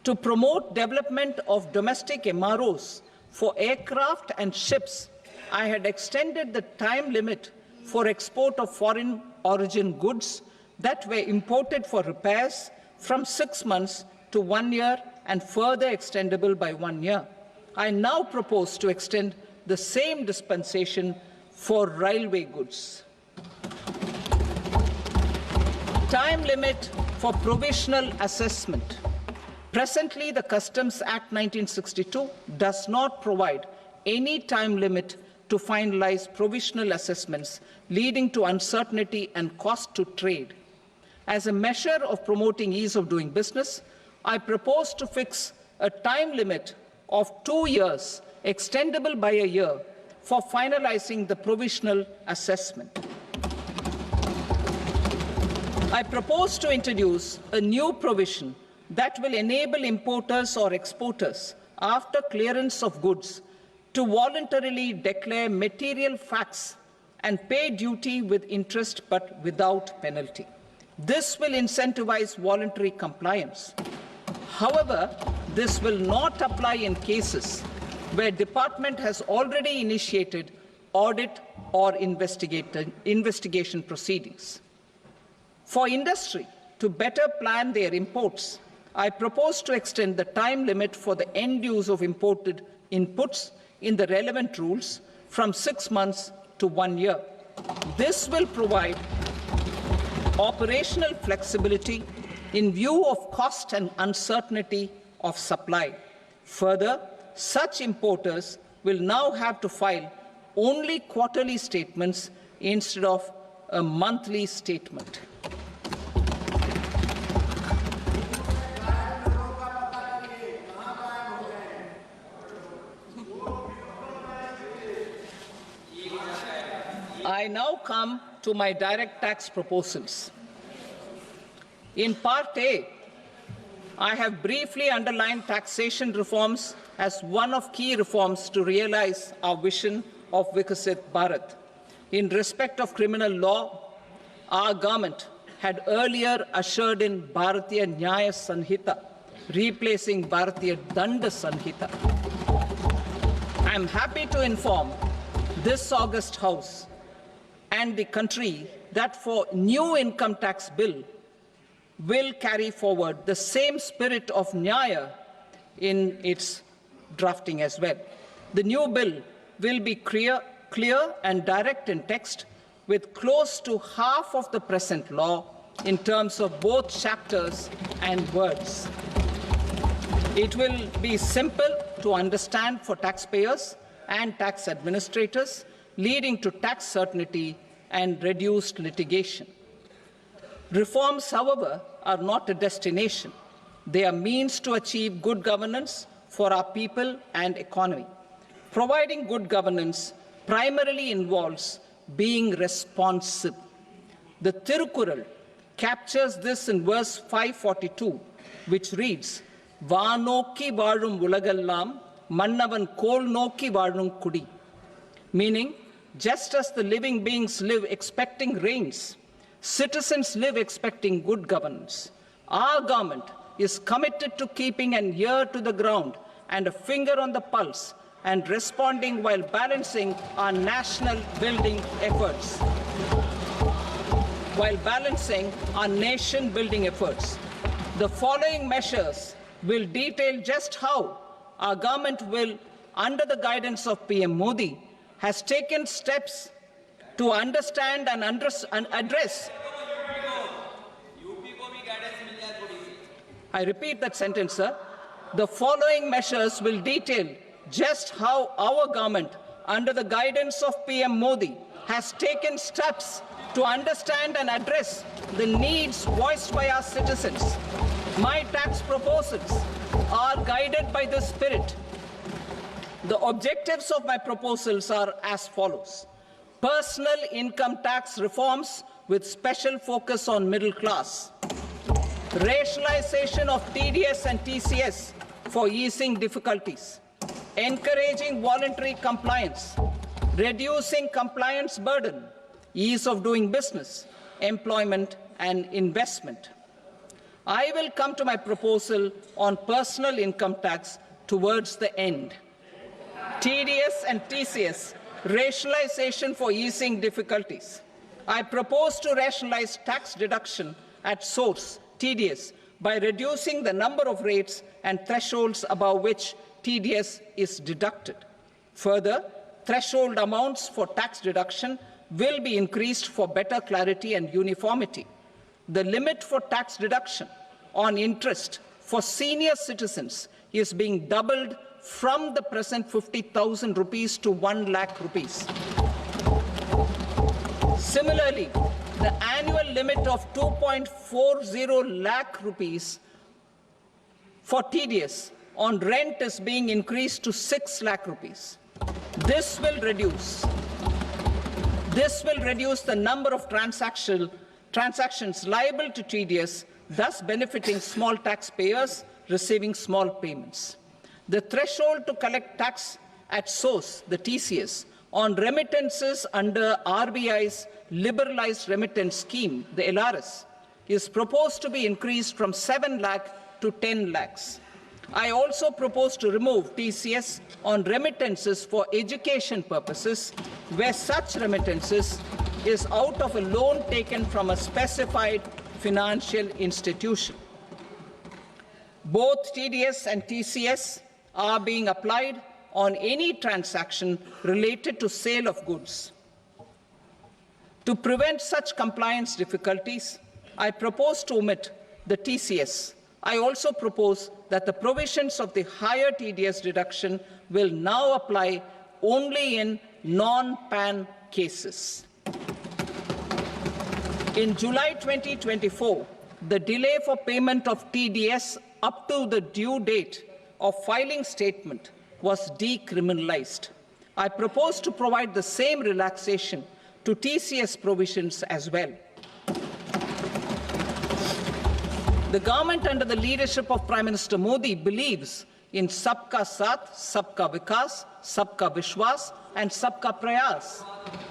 to promote development of domestic MROs for aircraft and ships, I had extended the time limit for export of foreign origin goods that were imported for repairs from 6 months to 1 year and further extendable by 1 year. I now propose to extend the same dispensation for railway goods. Time limit for provisional assessment. Presently, the Customs Act 1962 does not provide any time limit to finalize provisional assessments, leading to uncertainty and cost to trade. As a measure of promoting ease of doing business, I propose to fix a time limit of 2 years, extendable by a year, for finalizing the provisional assessment. I propose to introduce a new provision that will enable importers or exporters, after clearance of goods, to voluntarily declare material facts and pay duty with interest but without penalty. This will incentivize voluntary compliance. However, this will not apply in cases where department has already initiated audit or investigation proceedings. For industry to better plan their imports, I propose to extend the time limit for the end use of imported inputs in the relevant rules from 6 months to 1 year. This will provide operational flexibility in view of cost and uncertainty of supply. Further, such importers will now have to file only quarterly statements instead of a monthly statement. I now come to my direct tax proposals. In Part A, I have briefly underlined taxation reforms as one of key reforms to realize our vision of Vikasit Bharat. In respect of criminal law, our government had earlier ushered in Bharatiya Nyaya Sanhita, replacing Bharatiya Danda Sanhita. I am happy to inform this august House and the country that for new income tax bill will carry forward the same spirit of Nyaya in its drafting as well. The new bill will be clear and direct in text, with close to half of the present law in terms of both chapters and words. It will be simple to understand for taxpayers and tax administrators, leading to tax certainty and reduced litigation. Reforms, however, are not a destination. They are means to achieve good governance for our people and economy. Providing good governance primarily involves being responsive. The Tirukural captures this in verse 542, which reads, "Vaanokki vaazhum ulagallam, mannavan kol nokki vaazhum kudi," meaning, just as the living beings live expecting rains, citizens live expecting good governance. Our government is committed to keeping an ear to the ground and a finger on the pulse and responding while balancing our national building efforts. The following measures will detail just how our government will, under the guidance of PM Modi, has taken steps to understand and address. I repeat that sentence, sir. The following measures will detail just how our government, under the guidance of PM Modi, has taken steps to understand and address the needs voiced by our citizens. My tax proposals are guided by this spirit. The objectives of my proposals are as follows. Personal income tax reforms with special focus on middle class. Rationalization of TDS and TCS for easing difficulties. Encouraging voluntary compliance. Reducing compliance burden. Ease of doing business, employment and investment. I will come to my proposal on personal income tax towards the end. TDS and TCS, rationalization for easing difficulties. I propose to rationalize tax deduction at source, TDS, by reducing the number of rates and thresholds above which TDS is deducted. Further, threshold amounts for tax deduction will be increased for better clarity and uniformity. The limit for tax deduction on interest for senior citizens is being doubled from the present 50,000 rupees to 1 lakh rupees. Similarly, the annual limit of 2.40 lakh rupees for TDS on rent is being increased to 6 lakh rupees. This will reduce the number of transactions liable to TDS, thus benefiting small taxpayers receiving small payments. The threshold to collect tax at source, the TCS, on remittances under RBI's liberalized remittance scheme, the LRS, is proposed to be increased from 7 lakh to 10 lakhs. I also propose to remove TCS on remittances for education purposes, where such remittances is out of a loan taken from a specified financial institution. Both TDS and TCS are being applied on any transaction related to sale of goods. To prevent such compliance difficulties, I propose to omit the TCS. I also propose that the provisions of the higher TDS deduction will now apply only in non-PAN cases. In July 2024, the delay for payment of TDS up to the due date of filing statement was decriminalized. I propose to provide the same relaxation to TCS provisions as well. The government under the leadership of Prime Minister Modi believes in Sabka Saath, Sabka Vikas, Sabka Vishwas and Sabka Prayas.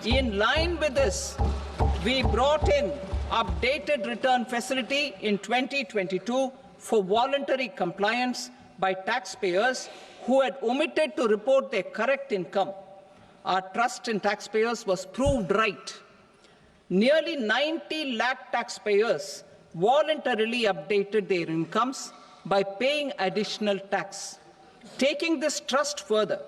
In line with this, we brought in updated return facility in 2022 for voluntary compliance by taxpayers who had omitted to report their correct income. Our trust in taxpayers was proved right. Nearly 90 lakh taxpayers voluntarily updated their incomes by paying additional tax. Taking this trust further,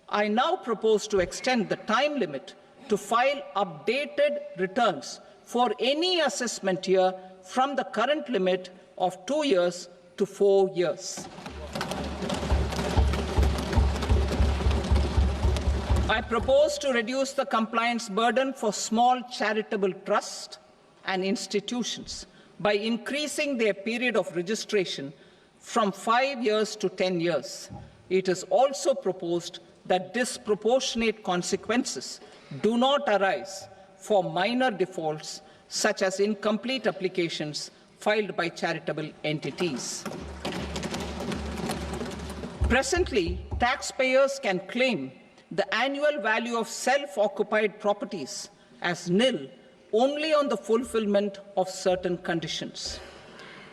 I now propose to extend the time limit to file updated returns for any assessment year from the current limit of 2 years to 4 years. I propose to reduce the compliance burden for small charitable trusts and institutions by increasing their period of registration from 5 years to 10 years. It is also proposed that disproportionate consequences do not arise for minor defaults such as incomplete applications filed by charitable entities. Presently, taxpayers can claim the annual value of self-occupied properties as nil only on the fulfillment of certain conditions.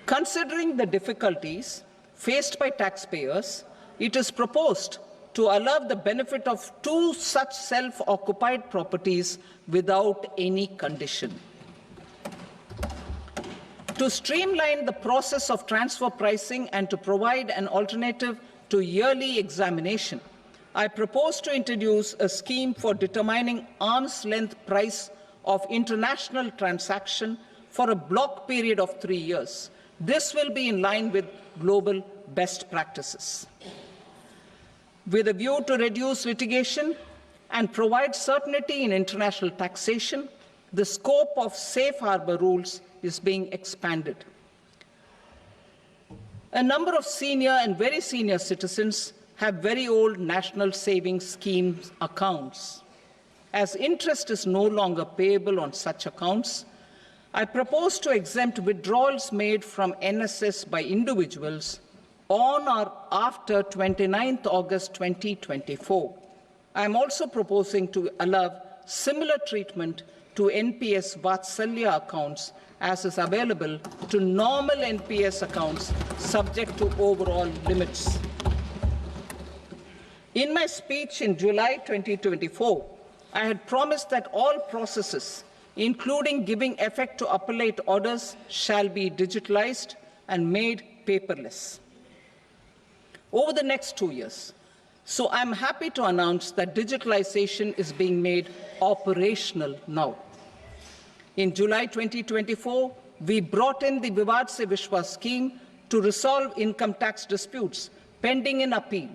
Considering the difficulties faced by taxpayers, it is proposed to allow the benefit of 2 such self-occupied properties without any condition. To streamline the process of transfer pricing and to provide an alternative to yearly examination, I propose to introduce a scheme for determining arm's length price of international transaction for a block period of 3 years. This will be in line with global best practices. With a view to reduce litigation and provide certainty in international taxation, the scope of safe harbor rules is being expanded. A number of senior and very senior citizens have very old national savings schemes accounts. As interest is no longer payable on such accounts, I propose to exempt withdrawals made from NSS by individuals on or after 29th August 2024. I am also proposing to allow similar treatment to NPS Vatsalya accounts as is available to normal NPS accounts subject to overall limits. In my speech in July 2024, I had promised that all processes, including giving effect to appellate orders, shall be digitalized and made paperless over the next 2 years. So I'm happy to announce that digitalization is being made operational now. In July 2024, we brought in the Vivad Se Vishwas scheme to resolve income tax disputes pending in appeal.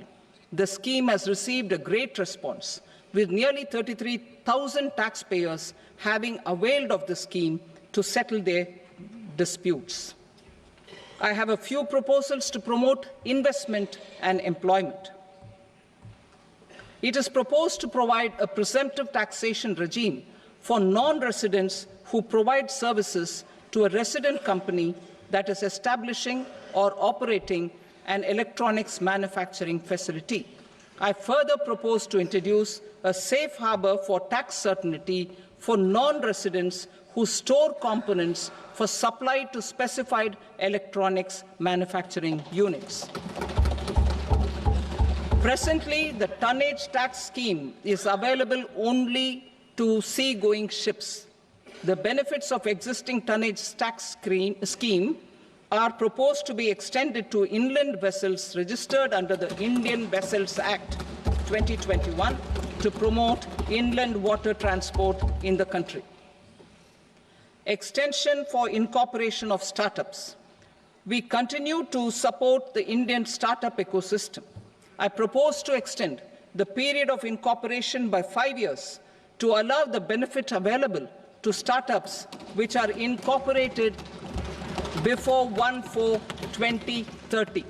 The scheme has received a great response, with nearly 33,000 taxpayers having availed of the scheme to settle their disputes. I have a few proposals to promote investment and employment. It is proposed to provide a presumptive taxation regime for non-residents who provide services to a resident company that is establishing or operating an electronics manufacturing facility. I further propose to introduce a safe harbor for tax certainty for non-residents who store components for supply to specified electronics manufacturing units. Presently, the tonnage tax scheme is available only to sea-going ships. The benefits of existing tonnage tax scheme are proposed to be extended to inland vessels registered under the Indian Vessels Act 2021 to promote inland water transport in the country. Extension for incorporation of startups. We continue to support the Indian startup ecosystem. I propose to extend the period of incorporation by 5 years to allow the benefit available to startups which are incorporated before 1/4/2030.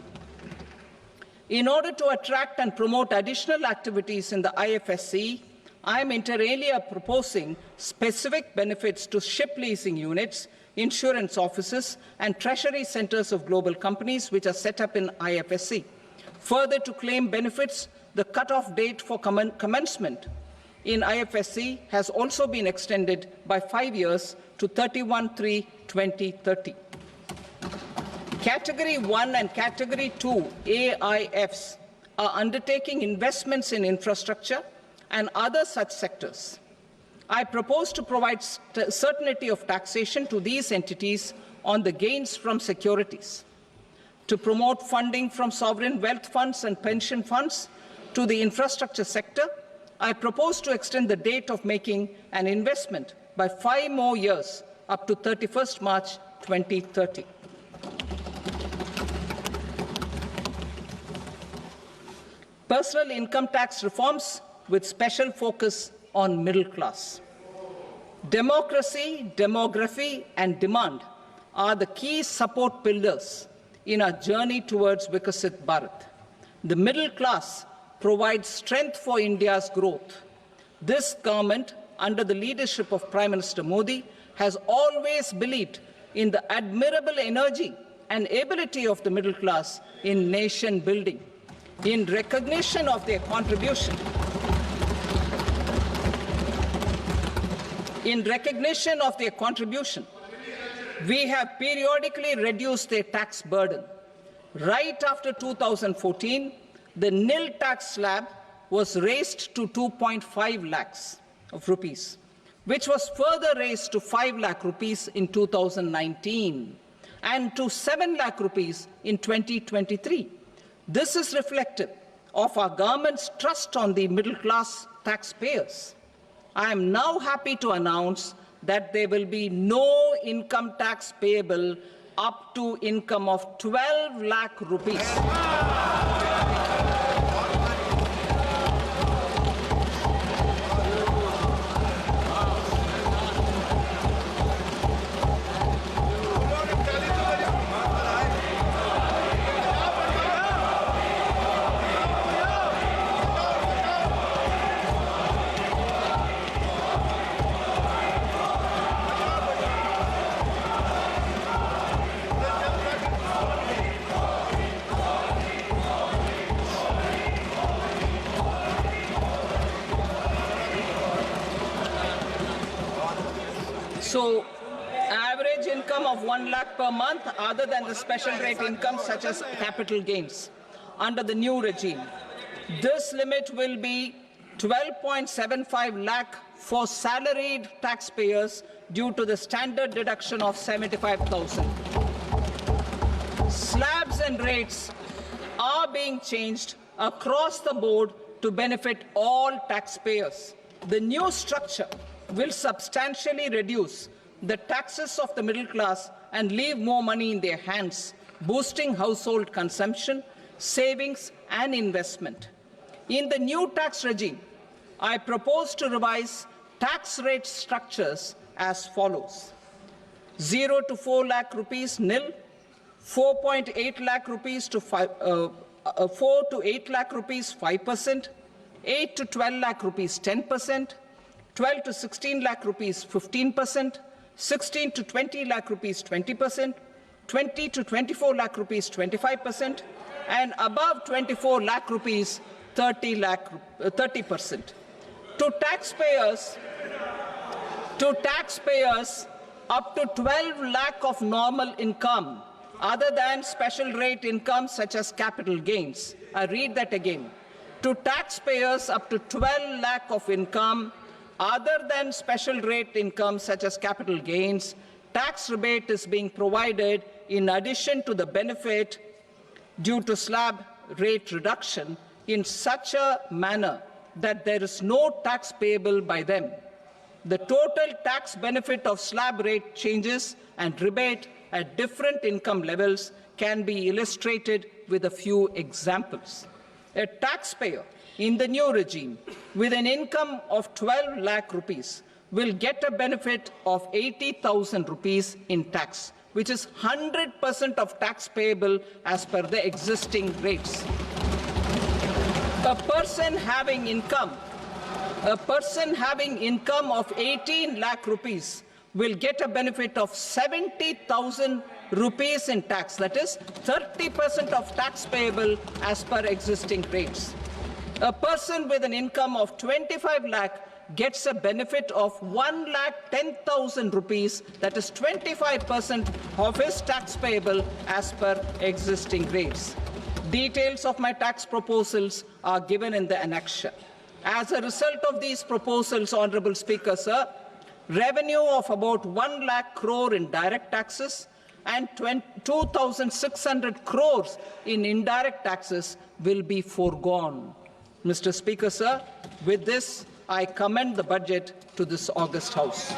In order to attract and promote additional activities in the IFSC, I am inter alia proposing specific benefits to ship leasing units, insurance offices, and treasury centers of global companies which are set up in IFSC. Further, to claim benefits, the cut-off date for commencement in IFSC has also been extended by 5 years to 31/3/2030. Category 1 and Category 2 AIFs are undertaking investments in infrastructure and other such sectors. I propose to provide certainty of taxation to these entities on the gains from securities, to promote funding from sovereign wealth funds and pension funds to the infrastructure sector. I propose to extend the date of making an investment by 5 more years up to 31st March 2030. Personal income tax reforms with special focus on middle class. Democracy, demography, and demand are the key support pillars in our journey towards Vikasit Bharat. The middle class provides strength for India's growth. This government, under the leadership of Prime Minister Modi, has always believed in the admirable energy and ability of the middle class in nation building. In recognition of their contribution, we have periodically reduced their tax burden. Right after 2014, the nil tax slab was raised to 2.5 lakhs of rupees, which was further raised to 5 lakh rupees in 2019 and to 7 lakh rupees in 2023. This is reflective of our government's trust on the middle-class taxpayers. I am now happy to announce that there will be no income tax payable up to income of 12 lakh rupees. So, average income of 1 lakh per month, other than the special rate income such as capital gains, under the new regime. This limit will be 12.75 lakh for salaried taxpayers due to the standard deduction of 75,000. Slabs and rates are being changed across the board to benefit all taxpayers. The new structure will substantially reduce the taxes of the middle class and leave more money in their hands, boosting household consumption, savings, and investment. In the new tax regime, I propose to revise tax rate structures as follows: 0 to 4 lakh rupees nil, 4.8 lakh rupees to 4 to 8 lakh rupees 5%, 8 to 12 lakh rupees 10%, 12 to 16 lakh rupees 15%, 16 to 20 lakh rupees 20%, 20 to 24 lakh rupees 25%, and above 24 lakh rupees 30%. To taxpayers up to 12 lakh of normal income, other than special rate income such as capital gains. I read that again. To taxpayers up to 12 lakh of income, other than special rate income such as capital gains, tax rebate is being provided in addition to the benefit due to slab rate reduction in such a manner that there is no tax payable by them. The total tax benefit of slab rate changes and rebate at different income levels can be illustrated with a few examples. A taxpayer in the new regime with an income of 12 lakh rupees will get a benefit of 80,000 rupees in tax, which is 100% of tax payable as per the existing rates. A person having income A person having income of 18 lakh rupees will get a benefit of 70,000 rupees in tax. That is 30% of tax payable as per existing rates. A person with an income of 25 lakh gets a benefit of 1,10,000 rupees, that is 25% of his tax payable as per existing rates. Details of my tax proposals are given in the annexure. As a result of these proposals, Honorable Speaker, sir, revenue of about 1 lakh crore in direct taxes and 2,600 crores in indirect taxes will be foregone. Mr. Speaker, sir, with this, I commend the budget to this august House.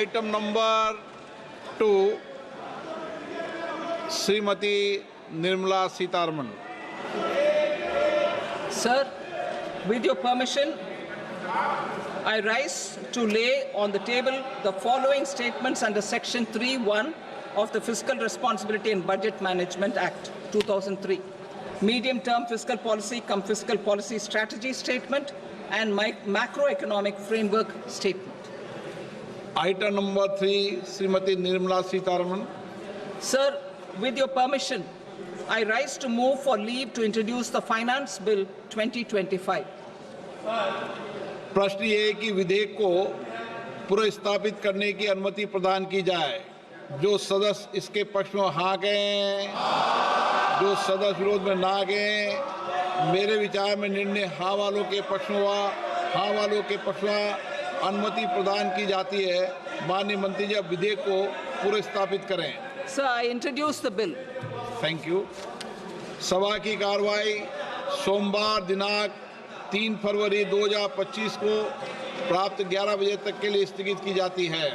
Item number 2, Srimati Nirmala Sitharaman. Sir, with your permission, I rise to lay on the table the following statements under Section 3(1) of the Fiscal Responsibility and Budget Management Act 2003. Medium-term fiscal policy cum fiscal policy strategy statement and macroeconomic framework statement. Item number 3, Srimati Nirmala Sitharaman. Sir, with your permission, I rise to move for leave to introduce the Finance Bill 2025. प्रश्न ये है कि विधेयक को पुनर्स्थापित करने की अनुमति प्रदान की जाए। जो सदस्य इसके पक्ष में हाँ कहें, जो सदस्य विरोध में ना कहें। मेरे विचार में निर्णय हाँ वालों के पक्ष में हुआ, हाँ वालों के पक्ष में अनुमति प्रदान की जाती है। माननीय मंत्री जी, अब विधेयक को पुनर्स्थापित करें। Sir, I introduce the bill. Thank you. सभा की कार्रवाई सोमवार दिनांक 3 फरवरी 2025 को प्राप्त 11 बजे तक के लिए स्थगित की जाती है।